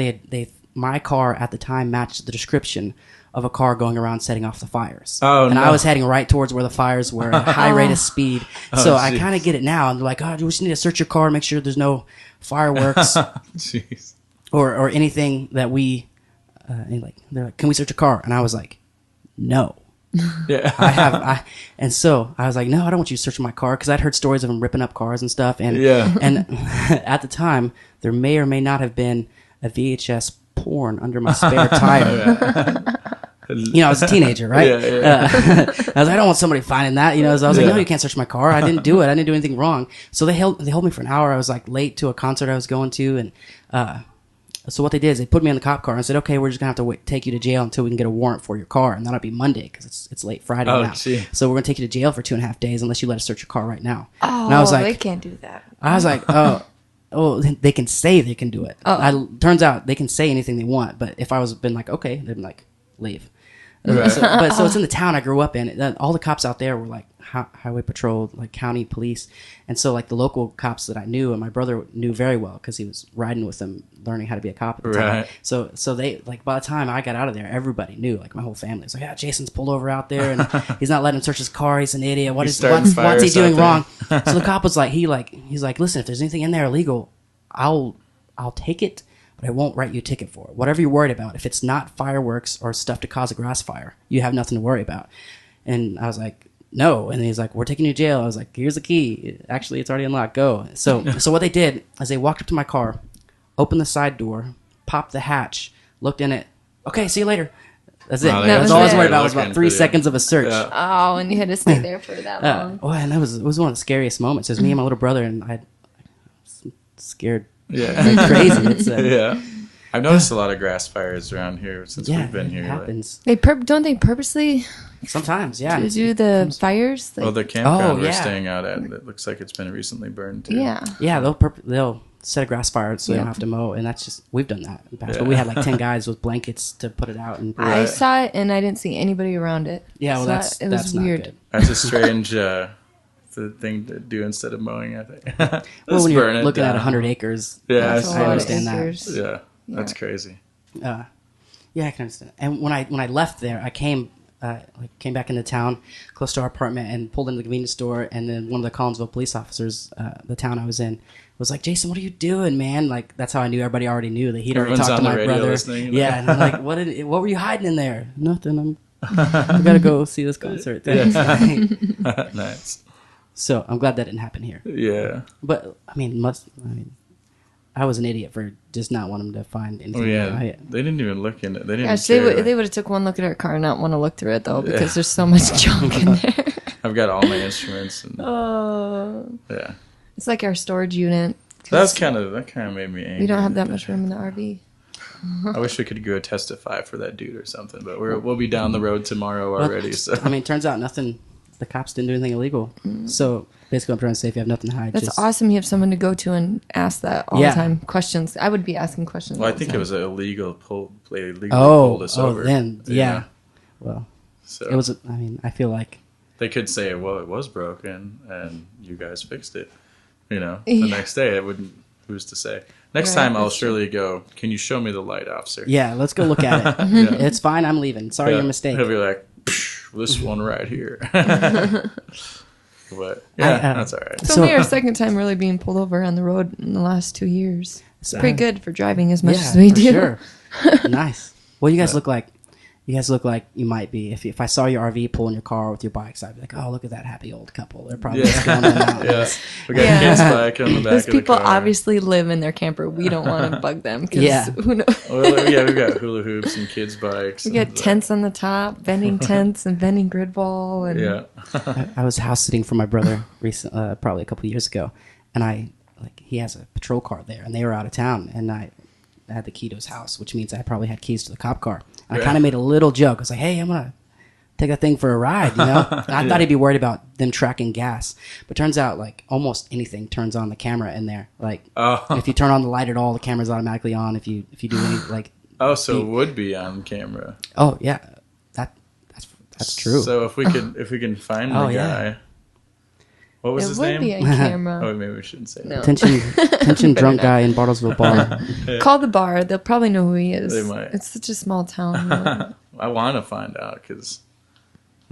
Speaker 1: my car at the time matched the description of a car going around setting off the fires.
Speaker 3: Oh,
Speaker 1: and
Speaker 3: no.
Speaker 1: I was heading right towards where the fires were at a high rate of speed. So I
Speaker 3: jeez.
Speaker 1: kind of get it now. And they're like, oh, we just need to search your car, make sure there's no fireworks
Speaker 3: Jeez.
Speaker 1: or anything that we. And they're like, can we search your car? And I was like, no.
Speaker 3: Yeah.
Speaker 1: And so I was like, no, I don't want you to search my car, because I'd heard stories of them ripping up cars and stuff. And
Speaker 3: Yeah.
Speaker 1: and at the time, there may or may not have been a VHS porn under my spare tire. You know, I was a teenager, right?
Speaker 3: Yeah.
Speaker 1: I was like, I don't want somebody finding that. You know, so I was like, no, you can't search my car. I didn't do it. I didn't do anything wrong. So they held me for an hour. I was like late to a concert I was going to, and so what they did is they put me in the cop car and said, okay, we're just gonna have to take you to jail until we can get a warrant for your car, and that'll be Monday because it's late Friday
Speaker 3: Oh,
Speaker 1: now.
Speaker 3: gee.
Speaker 1: So we're gonna take you to jail for 2.5 days unless you let us search your car right now.
Speaker 4: Oh,
Speaker 1: and I was
Speaker 4: they
Speaker 1: like,
Speaker 4: can't do that.
Speaker 1: oh, they can say they can do it. Turns out they can say anything they want, but if I was been like, okay, they'd been like, leave.
Speaker 3: Right.
Speaker 1: So it's in the town I grew up in. All the cops out there were like highway patrol, like county police, and so like the local cops that I knew and my brother knew very well because he was riding with them, learning how to be a cop at the time.
Speaker 3: Right.
Speaker 1: So they like by the time I got out of there, everybody knew. Like my whole family was like, yeah, Jason's pulled over out there and he's not letting him search his car. He's an idiot.
Speaker 3: He's starting
Speaker 1: What's he
Speaker 3: fires
Speaker 1: doing
Speaker 3: out
Speaker 1: wrong? So the cop was like, he's like, listen, if there's anything in there illegal, I'll take it, but I won't write you a ticket for it. Whatever you're worried about, if it's not fireworks or stuff to cause a grass fire, you have nothing to worry about. And I was like, no. And he's like, we're taking you to jail. I was like, here's the key. Actually, it's already unlocked. Go. So what they did is they walked up to my car, opened the side door, popped the hatch, looked in it. Okay, see you later. That's it.
Speaker 3: Wow, they
Speaker 1: That's
Speaker 4: were
Speaker 1: all I was
Speaker 4: there
Speaker 1: worried about was
Speaker 3: looking
Speaker 1: about 3
Speaker 3: for you.
Speaker 1: seconds of a search.
Speaker 3: Yeah.
Speaker 4: Oh, and you had to stay there for that long.
Speaker 1: Oh, and it was one of the scariest moments. It was me and my little brother, and I was scared
Speaker 3: Yeah.
Speaker 1: like crazy. It's,
Speaker 3: Yeah. I've noticed a lot of grass fires around here since
Speaker 1: yeah,
Speaker 3: we've been
Speaker 1: it
Speaker 3: here. Like,
Speaker 1: happens.
Speaker 4: Don't they purposely
Speaker 1: Sometimes, yeah.
Speaker 4: To do the fires.
Speaker 3: Oh, the campground we're
Speaker 1: yeah.
Speaker 3: staying out at. It looks like it's been recently burned too.
Speaker 4: Yeah.
Speaker 1: Yeah, they'll set a grass fire so they don't have to mow, and that's just we've done that in the past. But we had like 10 guys with blankets to put it out, and
Speaker 4: I saw it and I didn't see anybody around it.
Speaker 1: yeah, well,
Speaker 4: So it was
Speaker 1: not
Speaker 4: weird.
Speaker 1: good.
Speaker 3: That's a strange thing to do instead of mowing, I think.
Speaker 1: Well,
Speaker 3: Let's
Speaker 1: when you're
Speaker 3: burn it
Speaker 1: looking at
Speaker 3: down.
Speaker 1: 100 acres,
Speaker 3: Yeah,
Speaker 4: That's a
Speaker 1: I
Speaker 4: lot of
Speaker 1: understand that.
Speaker 4: acres.
Speaker 3: Yeah, that's crazy.
Speaker 1: Yeah, I can understand. And when I left there, I came back into town, close to our apartment, and pulled into the convenience store. And then one of the Collinsville police officers, the town I was in, was like, "Jason, what are you doing, man?" Like that's how I knew everybody already knew that he'd already
Speaker 3: Everyone's
Speaker 1: talked to
Speaker 3: on the
Speaker 1: my
Speaker 3: radio
Speaker 1: brother.
Speaker 3: listening, you know?
Speaker 1: Yeah, and I'm like, "What were you hiding in there?" Nothing. I gotta go see this concert. Thanks.
Speaker 3: Nice.
Speaker 1: So I'm glad that didn't happen here.
Speaker 3: Yeah.
Speaker 1: But I mean, I was an idiot for just not wanting to find anything.
Speaker 3: Oh yeah. They didn't even look in it. They didn't.
Speaker 4: Gosh,
Speaker 3: care.
Speaker 4: they would have took one look at our car and not want to look through it though because there's so much junk in there.
Speaker 3: I've got all my instruments. And, yeah.
Speaker 4: It's like our storage unit.
Speaker 3: That kind of made me angry.
Speaker 4: We don't have that much room in the RV.
Speaker 3: I wish we could go testify for that dude or something, but we'll be down the road tomorrow already. So
Speaker 1: I mean, turns out the cops didn't do anything illegal. So basically, I'm trying to say if you have nothing to hide,
Speaker 4: That's
Speaker 1: just
Speaker 4: awesome. You have someone to go to and ask that all the time. Questions. I would be asking questions.
Speaker 3: well, I
Speaker 4: all the
Speaker 3: think
Speaker 4: time.
Speaker 3: it was illegal. They legally pulled us over.
Speaker 1: Then
Speaker 3: you
Speaker 1: yeah.
Speaker 3: know?
Speaker 1: Well,
Speaker 3: So
Speaker 1: it was. I mean, I feel like
Speaker 3: they could say, well, it was broken and you guys fixed it. You know, the next day it wouldn't. Who's to say? Next
Speaker 4: Right,
Speaker 3: time I'll
Speaker 4: that's true.
Speaker 3: surely go. Can you show me the light, officer?
Speaker 1: yeah. Let's go look at it.
Speaker 3: Yeah.
Speaker 1: It's fine. I'm leaving. Sorry, your mistake.
Speaker 3: He'll be like, this one right here. But yeah, that's all right.
Speaker 4: It's only our second time really being pulled over on the road in the last 2 years. It's pretty good for driving as much as we
Speaker 1: for
Speaker 4: do.
Speaker 1: Sure. Nice. Well, you guys look like you might be. If I saw your RV pulling your car with your bikes, I'd be like, oh, look at that happy old couple. They're probably just going on out.
Speaker 3: Yeah, we got
Speaker 4: Yeah.
Speaker 3: kids bike on the back
Speaker 4: Those
Speaker 3: of the
Speaker 4: people
Speaker 3: car.
Speaker 4: obviously live in their camper. We don't want to bug them because
Speaker 1: Yeah.
Speaker 4: who knows?
Speaker 3: Well, yeah, we've got hula hoops and kids bikes.
Speaker 4: We got tents on the top, vending tents and vending grid ball. And
Speaker 3: Yeah.
Speaker 1: I was house sitting for my brother probably a couple of years ago, and he has a patrol car there, and they were out of town, and I had the key to his house, which means I probably had keys to the cop car. And I kind of made a little joke. I was like, "Hey, I'm gonna take that thing for a ride," you know. And I thought he'd be worried about them tracking gas, but turns out like almost anything turns on the camera in there. Like if you turn on the light at all, the camera's automatically on. If you do any like
Speaker 3: So it would be on camera.
Speaker 1: oh yeah, that's true.
Speaker 3: So if we can find the
Speaker 1: Oh, yeah.
Speaker 3: guy. What was
Speaker 4: it
Speaker 3: his
Speaker 4: would
Speaker 3: name?
Speaker 4: be on camera.
Speaker 3: Oh, maybe we shouldn't say
Speaker 4: No.
Speaker 3: that.
Speaker 1: Attention drunk guy in Bartlesville bar.
Speaker 4: Call the bar. They'll probably know who he is.
Speaker 3: They might.
Speaker 4: It's such a small town.
Speaker 3: I want to find out because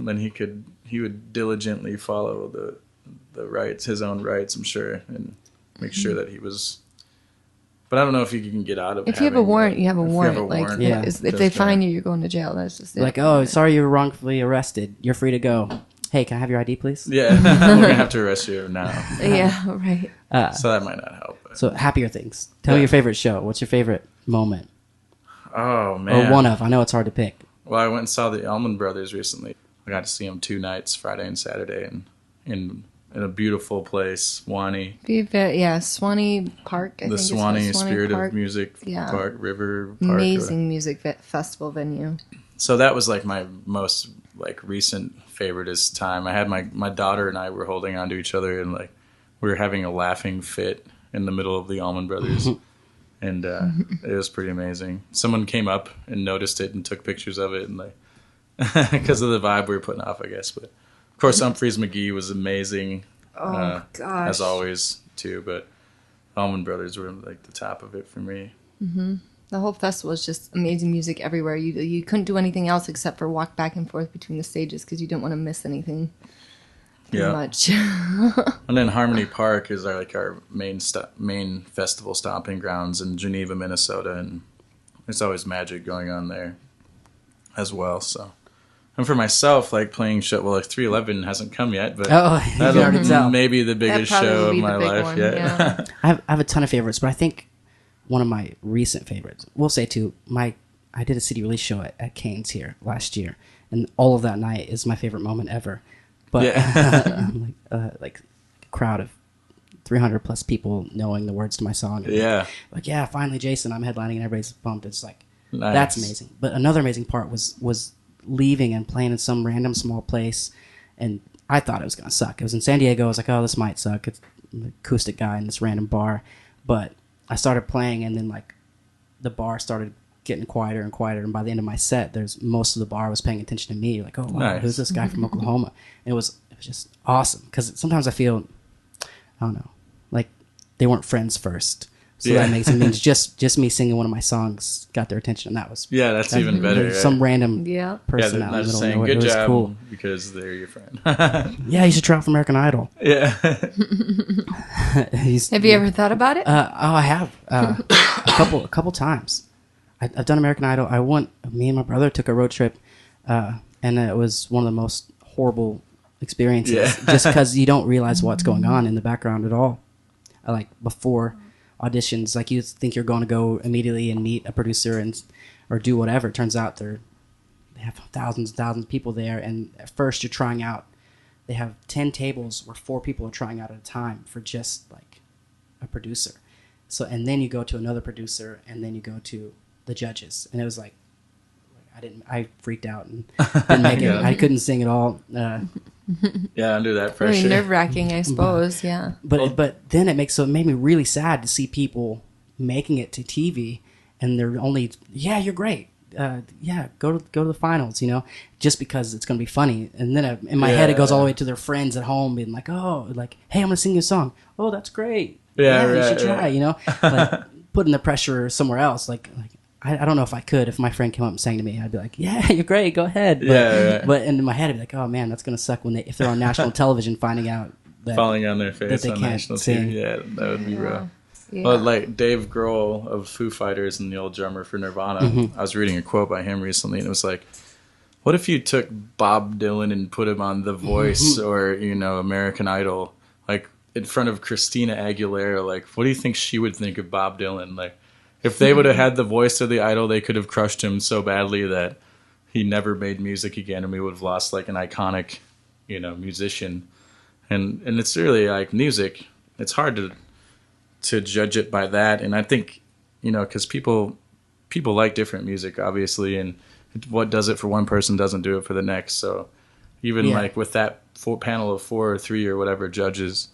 Speaker 3: then he would diligently follow the rights, his own rights, I'm sure, and make sure that he was. But I don't know if you can get out of.
Speaker 4: If you have a warrant, you have a
Speaker 3: if you
Speaker 4: warrant.
Speaker 3: have a
Speaker 4: like
Speaker 3: warrant,
Speaker 1: Yeah.
Speaker 4: if
Speaker 3: that's
Speaker 4: they
Speaker 3: right.
Speaker 4: find you, you're going to jail. That's just it.
Speaker 1: Like, oh, sorry you were wrongfully arrested. You're free to go. Hey, can I have your ID, please?
Speaker 3: Yeah, we're gonna have to arrest you now.
Speaker 4: yeah, right.
Speaker 3: So that might not help. But.
Speaker 1: So happier things. Tell me your favorite show. What's your favorite moment?
Speaker 3: Oh man.
Speaker 1: Or one of. I know it's hard to pick.
Speaker 3: Well, I went and saw the Allman Brothers recently. I got to see them 2 nights, Friday and Saturday, and in a beautiful place, Swanee.
Speaker 4: Yeah, Swanee Park. I
Speaker 3: The
Speaker 4: think
Speaker 3: Swanee
Speaker 4: it's called
Speaker 3: Spirit
Speaker 4: Park.
Speaker 3: of Music
Speaker 4: Yeah.
Speaker 3: Park, River Park.
Speaker 4: Amazing music festival venue.
Speaker 3: So that was like my most like recent favoriteest time. I had my daughter and I were holding on to each other and like we were having a laughing fit in the middle of the Allman Brothers. And it was pretty amazing. Someone came up and noticed it and took pictures of it and like because of the vibe we were putting off, I guess. But of course Humphreys McGee was amazing.
Speaker 4: Oh gosh.
Speaker 3: As always too, but Allman Brothers were like the top of it for me.
Speaker 4: The whole festival is just amazing music everywhere. You couldn't do anything else except for walk back and forth between the stages because you didn't want to miss anything too much.
Speaker 3: And then Harmony Park is our main festival stomping grounds in Geneva, Minnesota, and there's always magic going on there as well. So, and for myself, like playing show, well, like 311 hasn't come yet, but
Speaker 1: Oh, you can already tell.
Speaker 3: that'll maybe the
Speaker 4: That
Speaker 3: biggest
Speaker 4: probably
Speaker 3: show
Speaker 4: will
Speaker 3: of
Speaker 4: be
Speaker 3: my
Speaker 4: the big
Speaker 3: life.
Speaker 4: one,
Speaker 3: Yeah.
Speaker 1: I have a ton of favorites, but I think one of my recent favorites, we'll say too, I did a city release show at Cane's here last year, and all of that night is my favorite moment ever. But like a crowd of 300 plus people knowing the words to my song. And
Speaker 3: Yeah.
Speaker 1: Like, yeah, finally, Jason, I'm headlining, and everybody's pumped. It's like,
Speaker 3: Nice.
Speaker 1: that's amazing. But another amazing part was leaving and playing in some random small place, and I thought it was gonna suck. It was in San Diego. I was like, oh, this might suck. It's an acoustic guy in this random bar, but I started playing, and then like the bar started getting quieter and quieter, and by the end of my set, most of the bar was paying attention to me. Like, oh wow,
Speaker 3: Nice.
Speaker 1: who's this guy from Oklahoma? And it was just awesome, because sometimes I feel, I don't know, like they weren't friends first. So that makes it means just me singing one of my songs got their attention, and that's
Speaker 3: even better. Right?
Speaker 1: Some random
Speaker 4: Yeah.
Speaker 1: person
Speaker 3: they're
Speaker 1: out in the
Speaker 3: not
Speaker 1: middle
Speaker 3: saying
Speaker 1: of nowhere.
Speaker 3: good
Speaker 1: It was
Speaker 3: job
Speaker 1: cool.
Speaker 3: because they're your friend.
Speaker 1: Yeah, you should try out for American Idol.
Speaker 3: Yeah.
Speaker 4: Have you ever thought about it?
Speaker 1: I have a couple times. I've done American Idol. Me and my brother took a road trip, and it was one of the most horrible experiences.
Speaker 3: Yeah.
Speaker 1: Just because you don't realize what's going on in the background at all. Like before auditions, like you think you're going to go immediately and meet a producer or do whatever. It turns out they have thousands and thousands of people there, and at first you're trying out. They have 10 tables where 4 people are trying out at a time for just like a producer. So, and then you go to another producer, and then you go to the judges. And it was like I freaked out and didn't make it. I couldn't sing at all.
Speaker 3: Yeah, under that
Speaker 4: I
Speaker 3: pressure.
Speaker 4: mean, nerve-wracking, I suppose. Yeah.
Speaker 1: But then it made me really sad to see people making it to TV, and they're only, yeah, you're great. Go to the finals, just because it's going to be funny. And then in my head, it goes all the way to their friends at home being like, oh, like, hey, I'm going to sing you a song. Oh, that's great.
Speaker 3: Yeah,
Speaker 1: you
Speaker 3: right,
Speaker 1: should try, like putting the pressure somewhere else. Like I don't know if I could. If my friend came up and sang to me, I'd be like, yeah, you're great. Go ahead. But in my head, I'd be like, oh man, that's going to suck if they're on national television finding out that
Speaker 3: falling on their face
Speaker 1: they
Speaker 3: on
Speaker 1: can't
Speaker 3: national
Speaker 1: sing.
Speaker 3: TV. Yeah, that would be rough.
Speaker 4: Yeah.
Speaker 3: Well, like Dave Grohl of Foo Fighters and the old drummer for Nirvana,
Speaker 1: Mm-hmm.
Speaker 3: I was reading a quote by him recently, and it was like, what if you took Bob Dylan and put him on The Voice or, American Idol, like in front of Christina Aguilera? Like, what do you think she would think of Bob Dylan? Like, if they would have had The Voice or the Idol, they could have crushed him so badly that he never made music again, and we would have lost like an iconic, musician. And it's really like music. It's hard to judge it by that, and I think because people like different music, obviously, and what does it for one person doesn't do it for the next. So even like with that panel of 4 or 3 or whatever judges,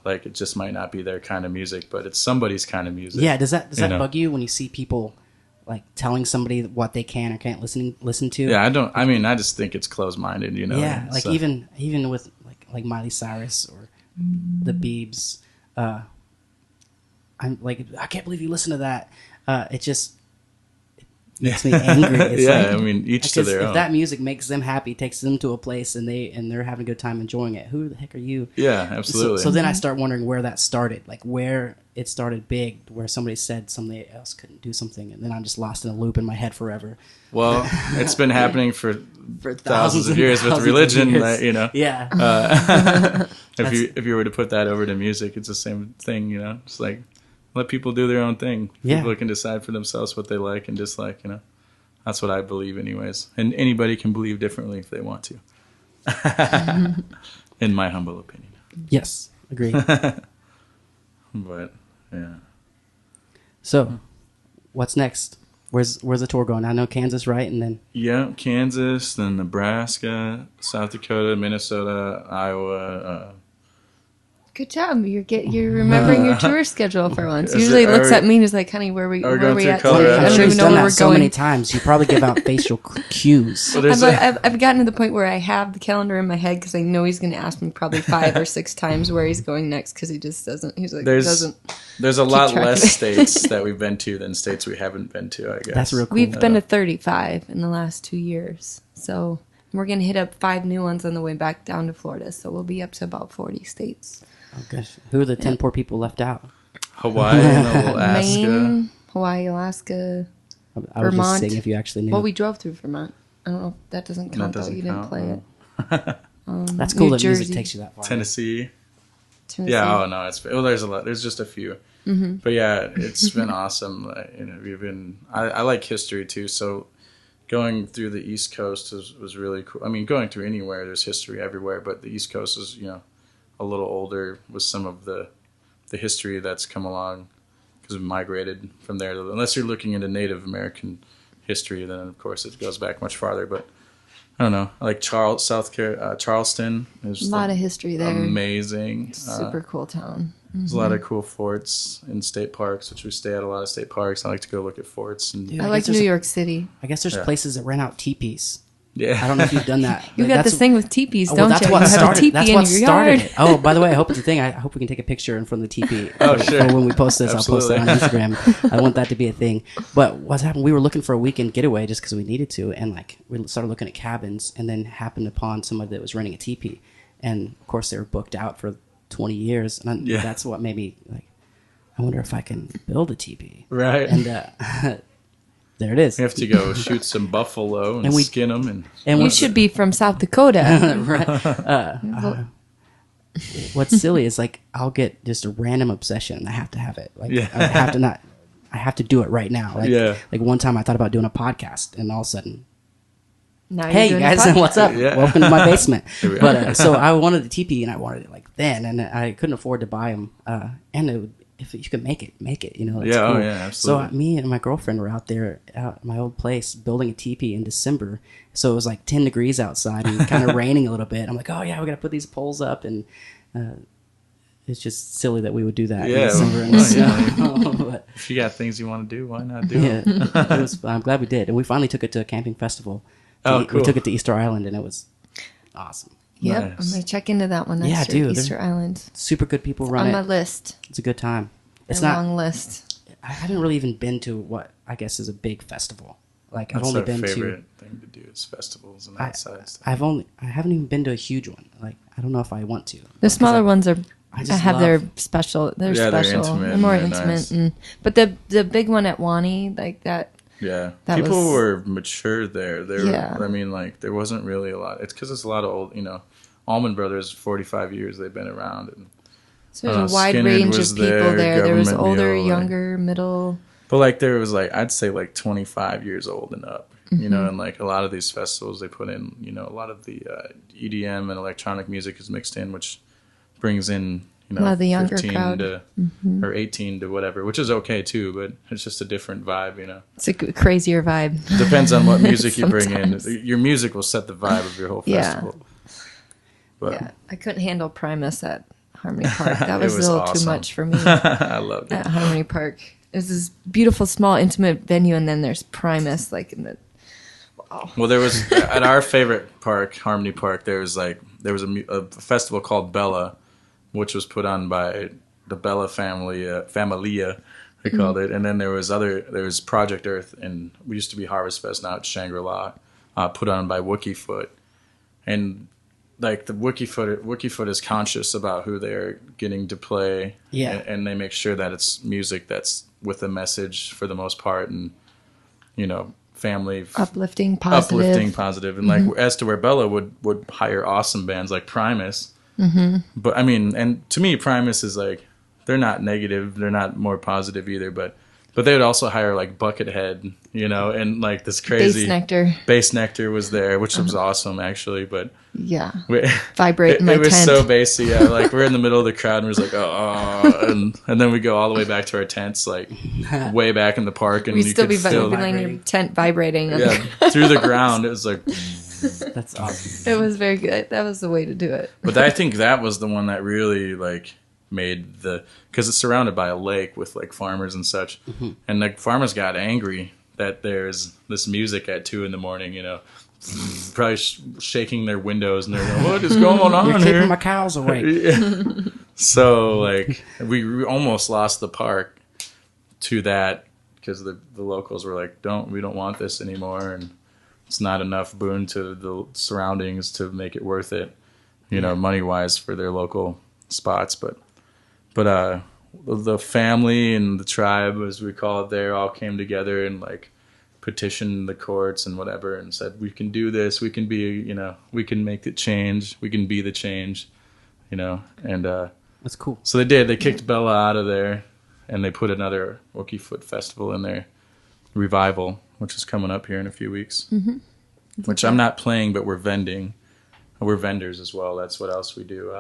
Speaker 3: like it just might not be their kind of music, but it's somebody's kind of music.
Speaker 1: Yeah, does that bug you when you see people like telling somebody what they can or can't listen to?
Speaker 3: Yeah, I just think it's closed-minded,
Speaker 1: Yeah, like
Speaker 3: so.
Speaker 1: even with like Miley Cyrus or the Biebs, I'm like, I can't believe you listen to that. It just makes me angry. It's
Speaker 3: Yeah,
Speaker 1: like,
Speaker 3: each to their
Speaker 1: if
Speaker 3: own.
Speaker 1: that music makes them happy, takes them to a place, and they're having a good time enjoying it, who the heck are you?
Speaker 3: Yeah, absolutely.
Speaker 1: So then I start wondering where that started, like where it started big, where somebody said somebody else couldn't do something, and then I'm just lost in a loop in my head forever.
Speaker 3: Well, it's been happening for thousands of
Speaker 1: and
Speaker 3: years with
Speaker 1: thousands of
Speaker 3: religion.
Speaker 1: years.
Speaker 3: Yeah.
Speaker 1: Yeah.
Speaker 3: If you were to put that over to music, it's the same thing. It's like let people do their own thing.
Speaker 1: Yeah.
Speaker 3: People can decide for themselves what they like and dislike. That's what I believe, anyways. And anybody can believe differently if they want to. In my humble opinion.
Speaker 1: Yes, agree.
Speaker 3: But yeah.
Speaker 1: So, what's next? Where's the tour going? I know Kansas, right? And then
Speaker 3: Yeah, Kansas, then Nebraska, South Dakota, Minnesota, Iowa.
Speaker 4: Good job. You're remembering your tour schedule for once.
Speaker 3: Is
Speaker 4: Usually
Speaker 3: it-
Speaker 4: looks
Speaker 3: are-
Speaker 4: at me and is like, honey, where we
Speaker 3: are we going through
Speaker 4: at
Speaker 3: Colorado?
Speaker 4: today? I
Speaker 1: I'm
Speaker 4: don't
Speaker 1: sure
Speaker 4: even
Speaker 1: he's
Speaker 4: know
Speaker 1: done
Speaker 4: where
Speaker 1: that
Speaker 4: we're
Speaker 1: so
Speaker 4: going.
Speaker 1: many times. You probably give out facial cues.
Speaker 3: Well, there's a-
Speaker 4: I've gotten to the point where I have the calendar in my head because I know he's going to ask me probably 5 or 6 times where he's going next because he just doesn't. He's like, doesn't.
Speaker 3: There's a lot
Speaker 4: track of
Speaker 3: less
Speaker 4: it.
Speaker 3: states that we've been to than states we haven't been to, I guess.
Speaker 1: That's real cool.
Speaker 4: We've been to 35 in the last 2 years. So we're going to hit up 5 new ones on the way back down to Florida. So we'll be up to about 40 states.
Speaker 1: Oh, gosh. Who are the 10 poor people left out?
Speaker 3: Hawaii, Alaska.
Speaker 4: Maine, Hawaii, Alaska.
Speaker 1: I was just
Speaker 4: Vermont.
Speaker 1: saying if you actually knew.
Speaker 4: Well, we drove through Vermont. I don't know if that doesn't count, though.
Speaker 3: doesn't
Speaker 4: You didn't
Speaker 3: count,
Speaker 4: play
Speaker 3: no.
Speaker 4: it.
Speaker 1: That's cool
Speaker 4: New
Speaker 1: that music
Speaker 4: Jersey.
Speaker 1: takes you that far.
Speaker 3: Tennessee.
Speaker 4: Tennessee.
Speaker 3: Yeah, oh no, there's a lot. There's just a few.
Speaker 4: Mm-hmm.
Speaker 3: But yeah, it's been awesome. I like history too, so going through the East Coast was really cool. I mean, going through anywhere, there's history everywhere, but the East Coast is, a little older with some of the history that's come along because we migrated from there. Unless you're looking into Native American history, then of course it goes back much farther. But I don't know, like Charleston. There's
Speaker 4: A lot of history there.
Speaker 3: Amazing.
Speaker 4: Super cool town.
Speaker 3: There's a lot of cool forts in state parks, which we stay at a lot of state parks. I like to go look at forts. And
Speaker 1: Dude,
Speaker 4: I like
Speaker 1: guess
Speaker 4: New York City.
Speaker 1: I guess there's places that rent out teepees.
Speaker 3: yeah,
Speaker 1: I don't know if you've done that.
Speaker 4: You got this thing with teepees,
Speaker 1: Oh,
Speaker 4: don't
Speaker 1: well, that's
Speaker 4: you?
Speaker 1: what
Speaker 4: You have a
Speaker 1: started.
Speaker 4: teepee
Speaker 1: That's
Speaker 4: in
Speaker 1: what
Speaker 4: your
Speaker 1: started
Speaker 4: yard.
Speaker 1: it. Oh, by the way, I hope it's a thing. I hope we can take a picture in front of the teepee.
Speaker 3: Oh,
Speaker 1: for
Speaker 3: sure.
Speaker 1: when we post this, I'll post it on
Speaker 3: Absolutely.
Speaker 1: Instagram. I want that to be a thing. But what's happened? We were looking for a weekend getaway just because we needed to, and like we started looking at cabins, and then happened upon somebody that was renting a teepee, and of course they were booked out for 20 years, and
Speaker 3: Yeah.
Speaker 1: that's what made me like, I wonder if I can build a teepee.
Speaker 3: right.
Speaker 1: And there it is.
Speaker 3: We have to go shoot some buffalo and,
Speaker 1: And we-
Speaker 3: skin them.
Speaker 1: And
Speaker 4: You
Speaker 1: what's-
Speaker 4: should be from South Dakota.
Speaker 1: right. What's silly is like I'll get just a random obsession. I have to have it. Like
Speaker 3: Yeah.
Speaker 1: I have to do it right now. Like,
Speaker 3: Yeah.
Speaker 1: like one time I thought about doing a podcast, and all of a sudden,
Speaker 4: Now you're
Speaker 1: hey
Speaker 4: doing a
Speaker 1: guys,
Speaker 4: podcast.
Speaker 1: what's up?
Speaker 3: Yeah.
Speaker 1: Welcome to my basement.
Speaker 3: Here we
Speaker 1: But
Speaker 3: are.
Speaker 1: so I wanted the teepee, and I wanted it like then, and I couldn't afford to buy them. And it would, if you could make it. You know, that's
Speaker 3: Yeah, oh,
Speaker 1: cool.
Speaker 3: yeah, absolutely.
Speaker 1: So me and my girlfriend were out there at my old place building a teepee in December. So it was like 10 degrees outside and kind of raining a little bit. I'm like, oh yeah, we got to put these poles up, and it's just silly that we would do that in
Speaker 3: Yeah,
Speaker 1: December in
Speaker 3: well,
Speaker 1: the snow. But,
Speaker 3: If you got things you want to do, why not do
Speaker 1: yeah,
Speaker 3: it?
Speaker 1: it was, I'm glad we did, and we finally took it to a camping festival.
Speaker 3: Oh, cool.
Speaker 1: We took it to Easter Island, and it was awesome.
Speaker 4: Yep,
Speaker 3: Nice.
Speaker 4: I'm gonna check into that one next
Speaker 1: Yeah,
Speaker 4: year.
Speaker 1: dude,
Speaker 4: Easter Island.
Speaker 1: Super good people run
Speaker 4: On my
Speaker 1: it.
Speaker 4: list.
Speaker 1: It's a good time. It's
Speaker 4: A
Speaker 1: not.
Speaker 4: long list.
Speaker 1: I haven't really even been to what I guess is a big festival. Like I've
Speaker 3: That's
Speaker 1: only
Speaker 3: our
Speaker 1: been
Speaker 3: favorite thing to do is festivals and outside stuff.
Speaker 1: I haven't even been to a huge one. Like I don't know if I want to.
Speaker 4: The smaller ones are
Speaker 1: I just
Speaker 4: have
Speaker 1: love-
Speaker 4: their special. They're
Speaker 3: Yeah, they're
Speaker 4: special.
Speaker 3: intimate
Speaker 4: They're more
Speaker 3: and
Speaker 4: intimate.
Speaker 3: nice.
Speaker 4: And, but the big one at Wani, like that.
Speaker 3: Yeah,
Speaker 4: That
Speaker 3: people
Speaker 4: was-
Speaker 3: were mature there. They were,
Speaker 4: Yeah.
Speaker 3: I mean, like there wasn't really a lot. It's because it's a lot of old. Allman Brothers, 45 years they've been around, and
Speaker 4: So there's a wide
Speaker 3: Skinner
Speaker 4: range of
Speaker 3: was
Speaker 4: people
Speaker 3: there,
Speaker 4: there. There was
Speaker 3: Government
Speaker 4: older,
Speaker 3: Mule, like-
Speaker 4: younger, middle.
Speaker 3: but like there was like I'd say like 25 years old and up.
Speaker 4: Mm-hmm.
Speaker 3: And like a lot of these festivals, they put in a lot of the EDM and electronic music is mixed in, which brings in
Speaker 4: A lot of the younger
Speaker 3: 15
Speaker 4: crowd.
Speaker 3: to or 18 to whatever, which is okay too, but it's just a different vibe.
Speaker 4: It's a crazier vibe.
Speaker 3: Depends on what music you bring in.
Speaker 4: Sometimes.
Speaker 3: Your music will set the vibe of your whole
Speaker 4: Yeah.
Speaker 3: festival. But
Speaker 4: Yeah, I couldn't handle Primus at Harmony Park. That
Speaker 3: It
Speaker 4: was
Speaker 3: was
Speaker 4: a little too
Speaker 3: awesome.
Speaker 4: much for me
Speaker 3: I loved it.
Speaker 4: at Harmony Park. It was this beautiful, small, intimate venue, and then there's Primus, like in the.
Speaker 3: Well, there was at our favorite park, Harmony Park. There was a festival called Bella, which was put on by the Bella family, Familia, they called it. And then there was Project Earth, and we used to be Harvest Fest. Now it's Shangri-La, put on by Wookie Foot, and like the Wookie Foot is conscious about who they're getting to play,
Speaker 1: Yeah.
Speaker 3: and they make sure that it's music that's with a message for the most part, and family
Speaker 4: Uplifting, positive.
Speaker 3: and like as to where Bella would hire awesome bands like Primus, but I mean, and to me Primus is like they're not negative, they're not more positive either, but they would also hire like Buckethead, and like this crazy
Speaker 4: Bass Nectar.
Speaker 3: Bass Nectar was there, which was awesome actually, but
Speaker 4: Yeah.
Speaker 3: we,
Speaker 4: Vibrate in my
Speaker 3: it was
Speaker 4: tent.
Speaker 3: so bassy, yeah. Like we're in the middle of the crowd and we're just like, oh, and then we go all the way back to our tents, like way back in the park, and
Speaker 4: We'd
Speaker 3: you
Speaker 4: still
Speaker 3: could
Speaker 4: be
Speaker 3: feel,
Speaker 4: laying in your tent vibrating.
Speaker 3: yeah, through the ground. It was like,
Speaker 1: That's awesome.
Speaker 4: It was very good. That was the way to do it.
Speaker 3: but I think that was the one that really like made because it's surrounded by a lake with like farmers and such, and like farmers got angry that there's this music at 2 a.m, probably shaking their windows, and they're going, what is going on
Speaker 1: You're
Speaker 3: here?
Speaker 1: keeping my cows awake.
Speaker 3: So like we almost lost the park to that because the locals were like, we don't want this anymore, and it's not enough boon to the surroundings to make it worth it, money wise for their local spots. But the family and the tribe, as we call it there, all came together and like petitioned the courts and whatever, and said, we can do this, we can be, we can make the change, we can be the change, and
Speaker 1: That's cool.
Speaker 3: so they did. They kicked Bella out of there, and they put another Wookie Foot festival in there, Revival, which is coming up here in a few weeks. Mm-hmm. Which I'm not playing, but we're vending. We're vendors as well. That's what else we do.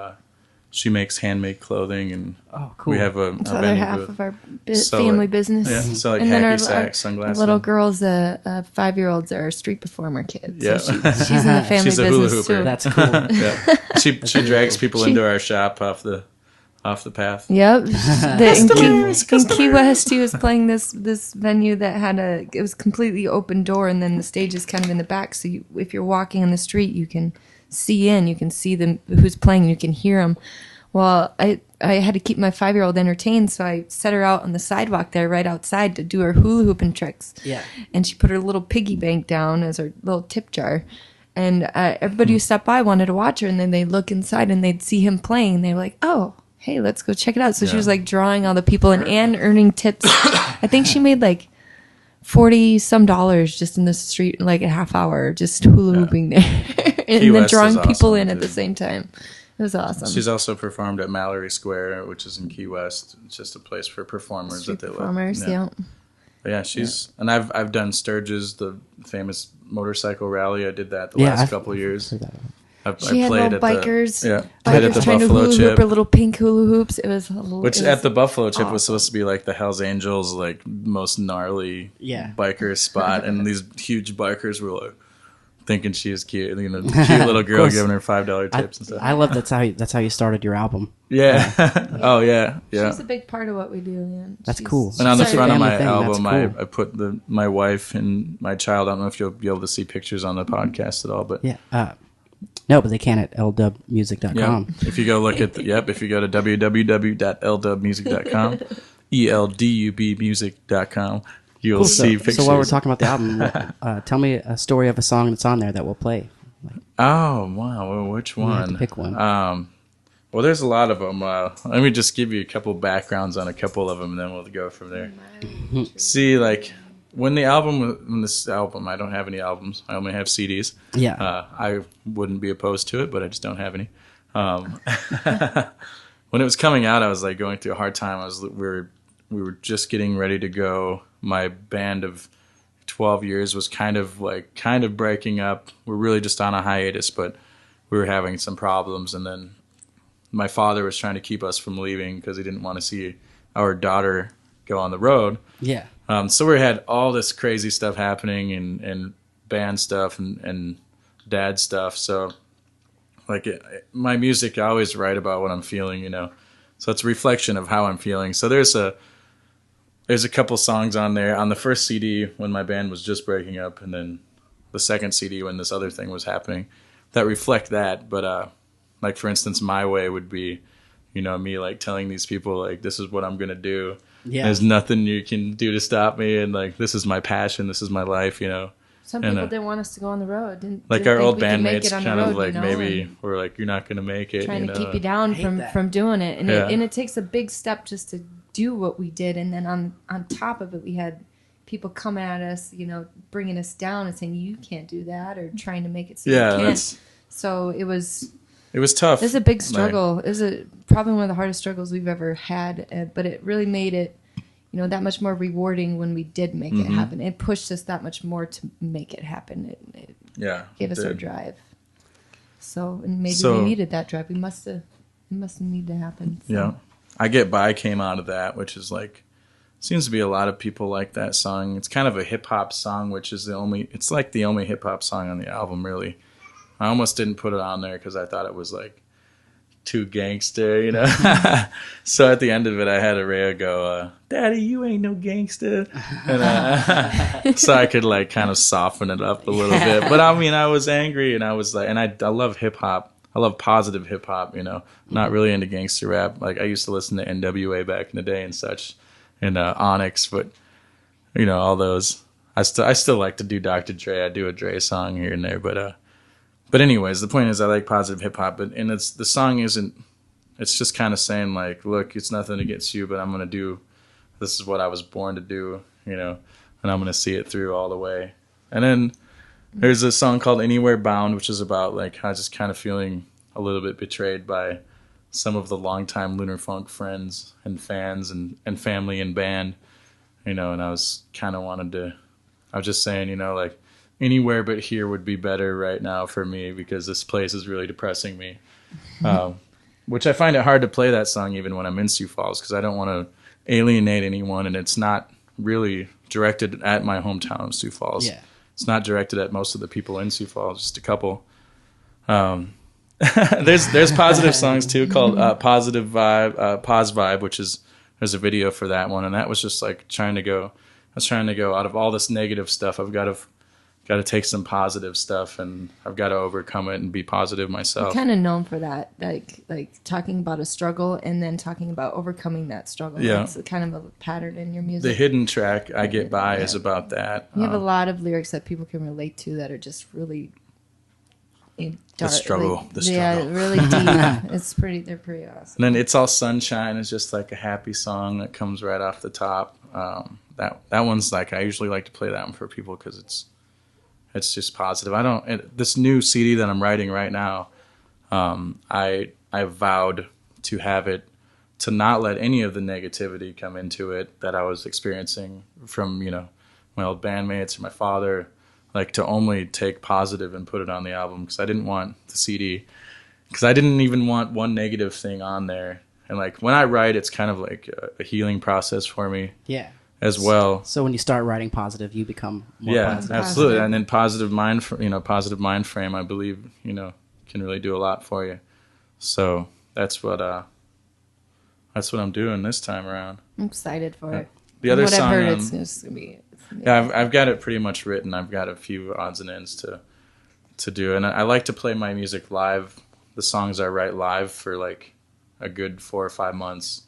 Speaker 3: she makes handmade clothing, and
Speaker 1: Oh, cool.
Speaker 3: we have a
Speaker 4: It's the other
Speaker 3: vending
Speaker 4: half
Speaker 3: booth.
Speaker 4: of our
Speaker 3: So,
Speaker 4: family business.
Speaker 3: Yeah, so like
Speaker 4: And then
Speaker 3: hacky
Speaker 4: our
Speaker 3: sacks, sunglasses.
Speaker 4: little girls, 5-year-olds, are street performer kids.
Speaker 3: Yeah.
Speaker 4: So she's in the family
Speaker 3: She's a hula
Speaker 4: business
Speaker 3: hooper.
Speaker 4: too.
Speaker 1: That's cool.
Speaker 3: Yeah, she drags people into our shop off the path.
Speaker 4: Yep. In Key West, he was playing this venue that had it was completely open door, and then the stage is kind of in the back. So if you're walking on the street, you can see in, you can see them who's playing, you can hear them. Well, I had to keep my 5-year-old entertained, so I set her out on the sidewalk there, right outside, to do her hula hooping tricks.
Speaker 1: Yeah.
Speaker 4: And she put her little piggy bank down as her little tip jar. And everybody who stopped by wanted to watch her, and then they'd look inside and they'd see him playing, and they were like, "Oh, hey, let's go check it out." So she was like drawing all the people and earning tips. I think she made like $40-some just in the street, like a half hour, just hula hooping there, and then drawing people in at the same time. It was awesome.
Speaker 3: She's also performed at Mallory Square, which is in Key West. It's just a place for performers
Speaker 4: Street
Speaker 3: that they
Speaker 4: performers,
Speaker 3: love.
Speaker 4: yeah.
Speaker 3: But yeah, and I've done Sturgis, the famous motorcycle rally. I did that the last couple of years.
Speaker 4: She had little bikers.
Speaker 3: Played at the
Speaker 4: trying to
Speaker 3: Buffalo
Speaker 4: hula
Speaker 3: Chip.
Speaker 4: hoop her little pink hula hoops. It was
Speaker 3: At the Buffalo Chip was supposed to be like the Hells Angels, like most gnarly biker spot, and these huge bikers were like thinking she was cute, cute little girl giving her $5 tips and stuff.
Speaker 1: I love that's how you started your album.
Speaker 3: Yeah. Oh yeah.
Speaker 4: She's a big part of what we do. Yeah.
Speaker 1: That's cool.
Speaker 3: And on the
Speaker 1: Such a
Speaker 3: front of my
Speaker 1: family thing.
Speaker 3: album,
Speaker 1: That's cool.
Speaker 3: I put my wife and my child. I don't know if you'll be able to see pictures on the podcast at all, but
Speaker 1: yeah. No, but they can at ldubmusic.com.
Speaker 3: If you go look at if you go to www.ldubmusic.com, eldubmusic.com, you'll
Speaker 1: Cool.
Speaker 3: see pictures.
Speaker 1: So while we're talking about the album, tell me a story of a song that's on there that we'll play.
Speaker 3: Oh wow, well, which
Speaker 1: You have
Speaker 3: one?
Speaker 1: to pick one.
Speaker 3: Well, there's a lot of them. Let me just give you a couple backgrounds on a couple of them, and then we'll go from there. See, like when this album, I don't have any albums. I only have CDs.
Speaker 1: Yeah.
Speaker 3: I wouldn't be opposed to it, but I just don't have any. When it was coming out, I was like going through a hard time. We were just getting ready to go. My band of 12 years was kind of breaking up. We're really just on a hiatus, but we were having some problems, and then my father was trying to keep us from leaving because he didn't want to see our daughter go on the road.
Speaker 1: Yeah.
Speaker 3: So we had all this crazy stuff happening, and band stuff and dad stuff. So like my music, I always write about what I'm feeling, so it's a reflection of how I'm feeling. So there's a couple songs on there on the first CD when my band was just breaking up, and then the second CD when this other thing was happening that reflect that. But like for instance, My Way would be, me like telling these people like, this is what I'm gonna do.
Speaker 1: Yeah.
Speaker 3: There's nothing you can do to stop me, and like this is my passion, this is my life.
Speaker 4: Some people didn't want us to go on the road. Didn't
Speaker 3: our
Speaker 4: think
Speaker 3: old
Speaker 4: we could make
Speaker 3: bandmates
Speaker 4: it on
Speaker 3: kind
Speaker 4: the
Speaker 3: of
Speaker 4: road,
Speaker 3: like maybe were like, you're not gonna make it.
Speaker 4: Trying to keep you down from doing it, and it takes a big step just to do what we did, and then on top of it, we had people coming at us, bringing us down and saying you can't do that, or trying to make it so you can't. So it was tough. It was a big struggle. It was probably one of the hardest struggles we've ever had, but it really made it, that much more rewarding when we did make it happen. It pushed us that much more to make it happen. It gave us our drive. So, and maybe we needed that drive. It must have needed to happen. So.
Speaker 3: Yeah. I Get By came out of that, which is like, seems to be a lot of people like that song. It's kind of a hip hop song, which is the only hip hop song on the album, really. I almost didn't put it on there because I thought it was like too gangster, So at the end of it, I had Araya go, "Daddy, you ain't no gangster," and so I could like kind of soften it up a little bit. But I mean, I was angry, and I was like, and I love hip hop. I love positive hip hop, not really into gangster rap. Like I used to listen to NWA back in the day and such, and Onyx, but all those. I still like to do Dr. Dre. I do a Dre song here and there, but anyways, the point is I like positive hip hop, but the song isn't. It's just kind of saying like, look, it's nothing against you, but I'm gonna do. This is what I was born to do, and I'm gonna see it through all the way. And then there's a song called Anywhere Bound, which is about like I just kind of feeling a little bit betrayed by some of the longtime Lunar Funk friends and fans and family and band, and I was kind of I was just saying, like anywhere but here would be better right now for me because this place is really depressing me. which I find it hard to play that song even when I'm in Sioux Falls because I don't want to alienate anyone, and it's not really directed at my hometown of Sioux Falls.
Speaker 1: Yeah.
Speaker 3: It's not directed at most of the people in Sioux Falls, just a couple. There's positive songs too called Positive Vibe, Pause Vibe, which is there's a video for that one, and that was just like trying to go out of all this negative stuff. I've got to take some positive stuff, and I've got to overcome it and be positive myself.
Speaker 4: I'm kind of known for that, like talking about a struggle and then talking about overcoming that struggle.
Speaker 3: Yeah,
Speaker 4: it's kind of a pattern in your music.
Speaker 3: The hidden track I Get By is about that.
Speaker 4: You have a lot of lyrics that people can relate to that are just really
Speaker 3: the struggle.
Speaker 4: Yeah, really deep. They're pretty awesome.
Speaker 3: And then It's All Sunshine is just like a happy song that comes right off the top. That one's like, I usually like to play that one for people because it's just positive. This new CD that I'm writing right now, I vowed to have it, to not let any of the negativity come into it that I was experiencing from, my old bandmates or my father, like to only take positive and put it on the album because I didn't want the CD, because I didn't even want one negative thing on there. And like when I write, it's kind of like a healing process for me.
Speaker 1: Yeah.
Speaker 3: As well.
Speaker 1: So when you start writing positive, you become more positive.
Speaker 3: Absolutely. And then positive mind frame, I believe, can really do a lot for you. So that's what I'm doing this time around.
Speaker 4: I'm excited for it.
Speaker 3: The other
Speaker 4: what
Speaker 3: song,
Speaker 4: I've heard, it's gonna be.
Speaker 3: Yeah, I've got it pretty much written. I've got a few odds and ends to do, and I like to play my music live. The songs I write live for like a good 4 or 5 months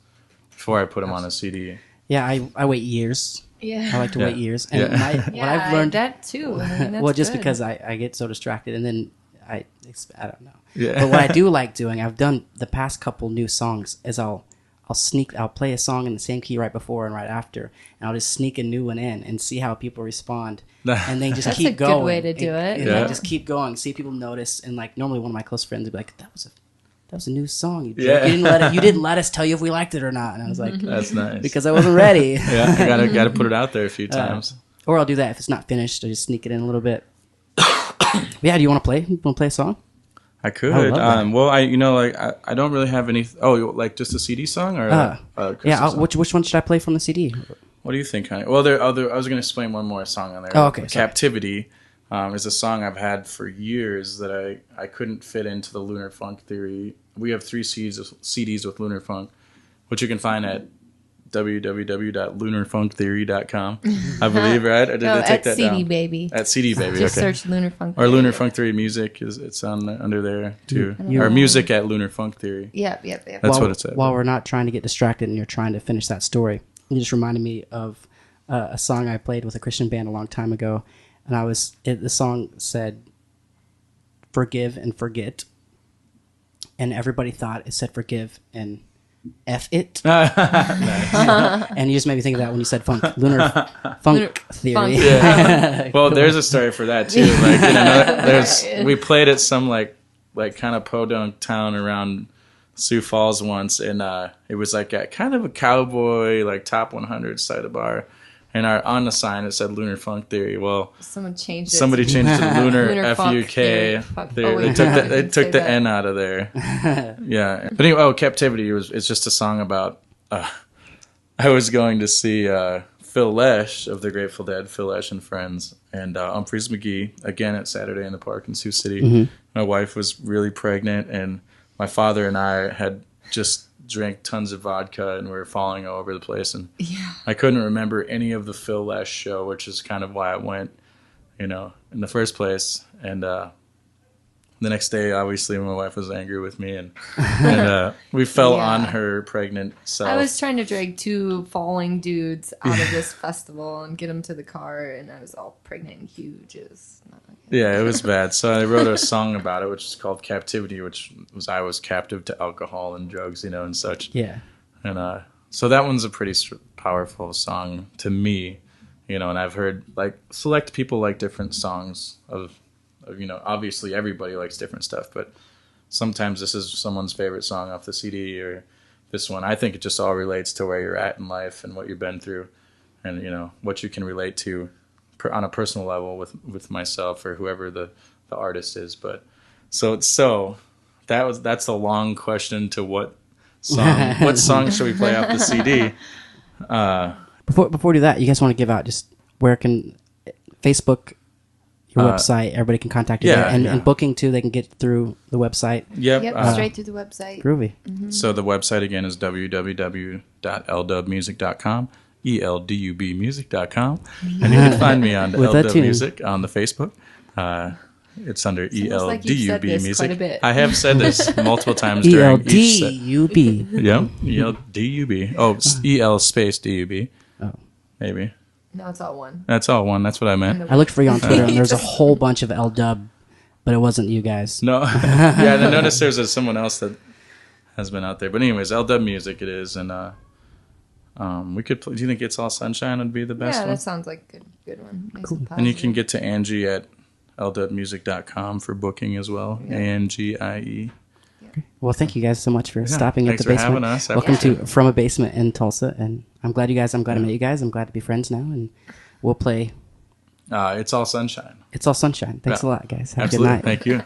Speaker 3: before I put them on a CD.
Speaker 1: Yeah, I wait years.
Speaker 4: Yeah,
Speaker 1: I like to wait years, and what I've learned
Speaker 4: that too. I mean,
Speaker 1: well, just
Speaker 4: good.
Speaker 1: because I get so distracted, and then I don't know.
Speaker 3: Yeah.
Speaker 1: But what I do like doing, I've done the past couple new songs, is I'll play a song in the same key right before and right after, and I'll just sneak a new one in and see how people respond, and then just keep going.
Speaker 4: That's a good way to do it.
Speaker 1: And like just keep going, see if people notice, and like normally one of my close friends would be like, that was a new song. You didn't let us tell you if we liked it or not. And I was like,
Speaker 3: that's nice,
Speaker 1: because I wasn't ready.
Speaker 3: Yeah, I gotta put it out there a few times.
Speaker 1: Or I'll do that if it's not finished. I just sneak it in a little bit. Yeah, do you want to play? You want to play a song?
Speaker 3: I could. Well, I don't really have any. Like just a CD song or
Speaker 1: yeah. Which one should I play from the CD?
Speaker 3: What do you think, honey? Well, I was going to explain one more song on there.
Speaker 1: Oh, okay.
Speaker 3: Captivity is a song I've had for years that I couldn't fit into the Lunar Funk Theory. We have 3 CDs with Lunar Funk, which you can find at www.lunarfunktheory.com, I believe, right? Or did I take that
Speaker 4: CD
Speaker 3: down?
Speaker 4: Baby.
Speaker 3: At CD Baby,
Speaker 4: Just
Speaker 3: okay.
Speaker 4: search Lunar Funk
Speaker 3: Or
Speaker 4: Theory.
Speaker 3: Lunar Funk Theory Music, it's under there, too. Or Music at Lunar Funk Theory.
Speaker 4: Yep.
Speaker 3: That's what it's at.
Speaker 1: While we're not trying to get distracted and you're trying to finish that story, you just reminded me of a song I played with a Christian band a long time ago, and the song said, forgive and forget, and everybody thought it said forgive and F it. And you just made me think of that when you said funk. Lunar Funk Theory.
Speaker 4: Funk.
Speaker 3: Yeah. Well, there's a story for that too. Like, we played at some like kind of podunk town around Sioux Falls once, and it was like a kind of a cowboy like top 100 side of bar. And on the sign it said Lunar Funk Theory. Well,
Speaker 4: somebody changed it
Speaker 3: to Lunar
Speaker 4: Funk
Speaker 3: F-U-K
Speaker 4: Theory.
Speaker 3: They took the N out of there. Yeah. But anyway, Captivity it's just a song about I was going to see Phil Lesh of the Grateful Dead, Phil Lesh and Friends, and Humphreys McGee again at Saturday in the Park in Sioux City. Mm-hmm. My wife was really pregnant, and my father and I had just drank tons of vodka and we were falling all over the place, and I couldn't remember any of the Phil Lesh show, which is kind of why I went, in the first place. And the next day, obviously, my wife was angry with me, and we fell on her pregnant self.
Speaker 4: I was trying to drag 2 falling dudes out of this festival and get them to the car, and I was all pregnant and huge. It was not good.
Speaker 3: Yeah, it was bad. So I wrote a song about it, which is called Captivity, which was I was captive to alcohol and drugs, and such.
Speaker 1: Yeah. And
Speaker 3: so that one's a pretty powerful song to me, and I've heard like select people like different songs of obviously everybody likes different stuff, but sometimes this is someone's favorite song off the CD, or this one. I think it just all relates to where you're at in life and what you've been through, and what you can relate to on a personal level with myself or whoever the artist is. But so that's a long question to what song. What song should we play off the CD?
Speaker 1: Before we do that, you guys want to give out just where can Facebook, your website, everybody can contact you there, and booking too. They can get through the website.
Speaker 4: Yep, straight through the website.
Speaker 1: Groovy.
Speaker 4: Mm-hmm.
Speaker 3: So the website again is www.ldubmusic.com, eldubmusic.com, and you can find me on LDub Music on the Facebook. It's under ELDUB Music. I have said this multiple times during each set.
Speaker 1: ELDUB.
Speaker 3: Yep, ELDUB. Oh, EL space DUB. Oh, maybe.
Speaker 4: No, it's all one.
Speaker 3: That's all one. That's what I meant.
Speaker 1: I looked for you on Twitter, and there's a whole bunch of LDub, but it wasn't you guys.
Speaker 3: No. Yeah, and I noticed there's someone else that has been out there. But anyways, LDub Music it is, and we could. Do you think It's All Sunshine would be the best one?
Speaker 4: Yeah, that sounds like a good one. Nice
Speaker 1: cool.
Speaker 4: And
Speaker 3: you can get to Angie at ldubmusic.com for booking as well. Yeah. ANGIE.
Speaker 1: Well, thank you guys so much for stopping at the basement.
Speaker 3: Having us.
Speaker 1: Welcome to From a Basement in Tulsa, and I'm glad I met you guys. I'm glad to be friends now, and we'll play.
Speaker 3: It's All Sunshine.
Speaker 1: It's All Sunshine. Thanks a lot, guys. Have
Speaker 3: Absolutely.
Speaker 1: a good night.
Speaker 3: Thank you.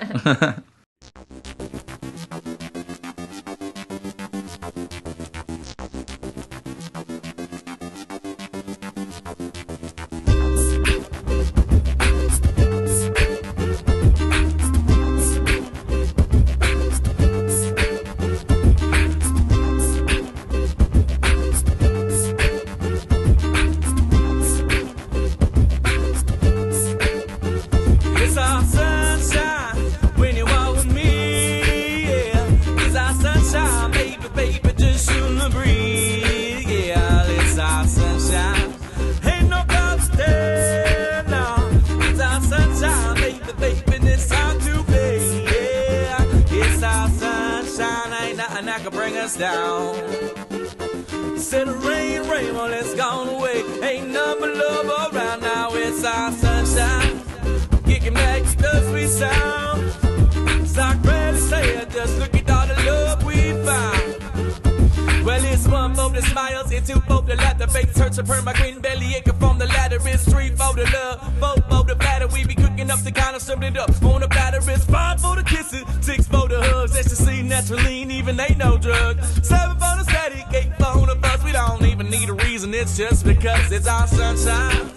Speaker 2: Down. Said rain, well, it's gone away. Ain't nothing but love around now. It's our sunshine. Kicking back the sweet sound. Stock ready, say it. Just look at all the love we found. Well, it's one for the smiles, it's two for the laughter. Face hurts upon my green belly aching from the ladder. It's three for the love, four for the batter. We be cooking up the kind of serving it up on the batter. It's five for the kisses, six for the hugs. Ecstasy, naturally, even ain't no drug. Seven for the static, eight for the buzz. We don't even need a reason, it's just because it's our sunshine.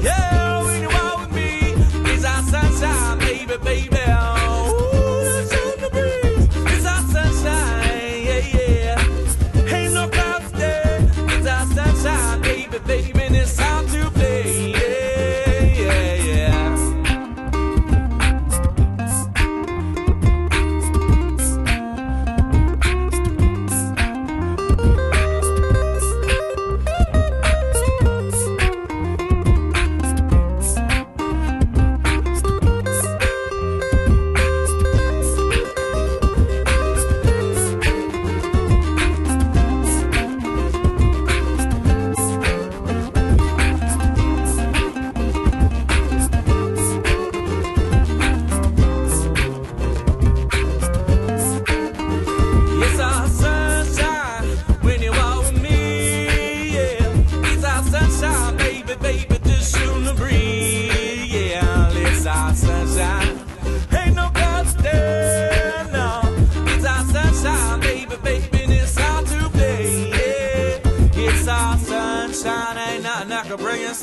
Speaker 2: Yeah, when you walk with me, it's our sunshine, baby, baby. Oh, that's on the breeze. It's our sunshine, yeah, yeah. Ain't no clouds there. It's our sunshine, baby, baby. And it's time to play, yeah, yeah, yeah.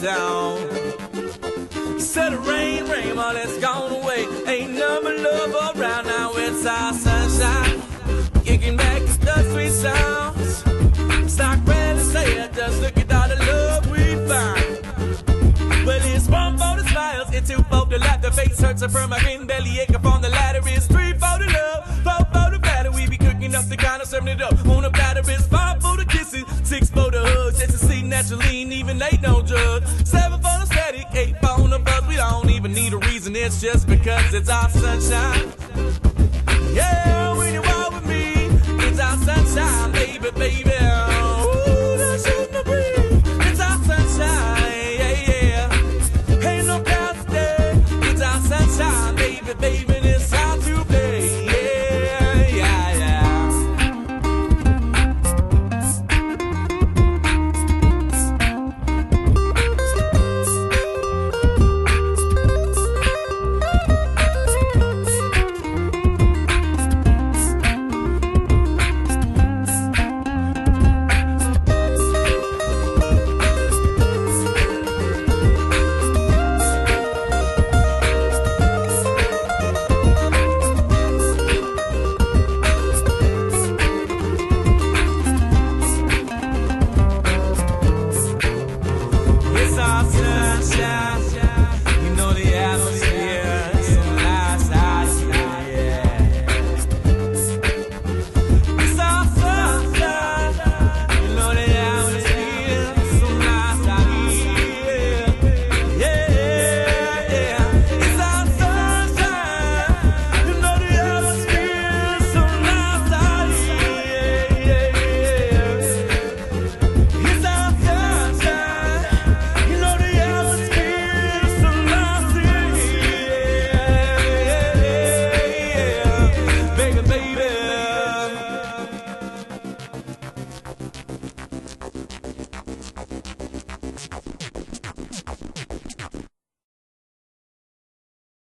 Speaker 2: Down. Said rain, well, it's gone away. Ain't nothing but love around now. It's our sunshine. Kicking back the sweet sounds. Stock ready to say it. Just look at all the love we found. Well, it's one for the smiles, it's two for the laughter. Face hurts from my green belly aching from the ladder. It's three for the love, four for the batter. We be cooking up the kind of serving it up on the batter. It's five for the kisses, six for the hugs. Ecstasy, naturally, even ain't no drug. Seven for the static, eight for the buzz. We don't even need a reason, it's just because it's our sunshine. Yeah, when you walk with me, it's our sunshine.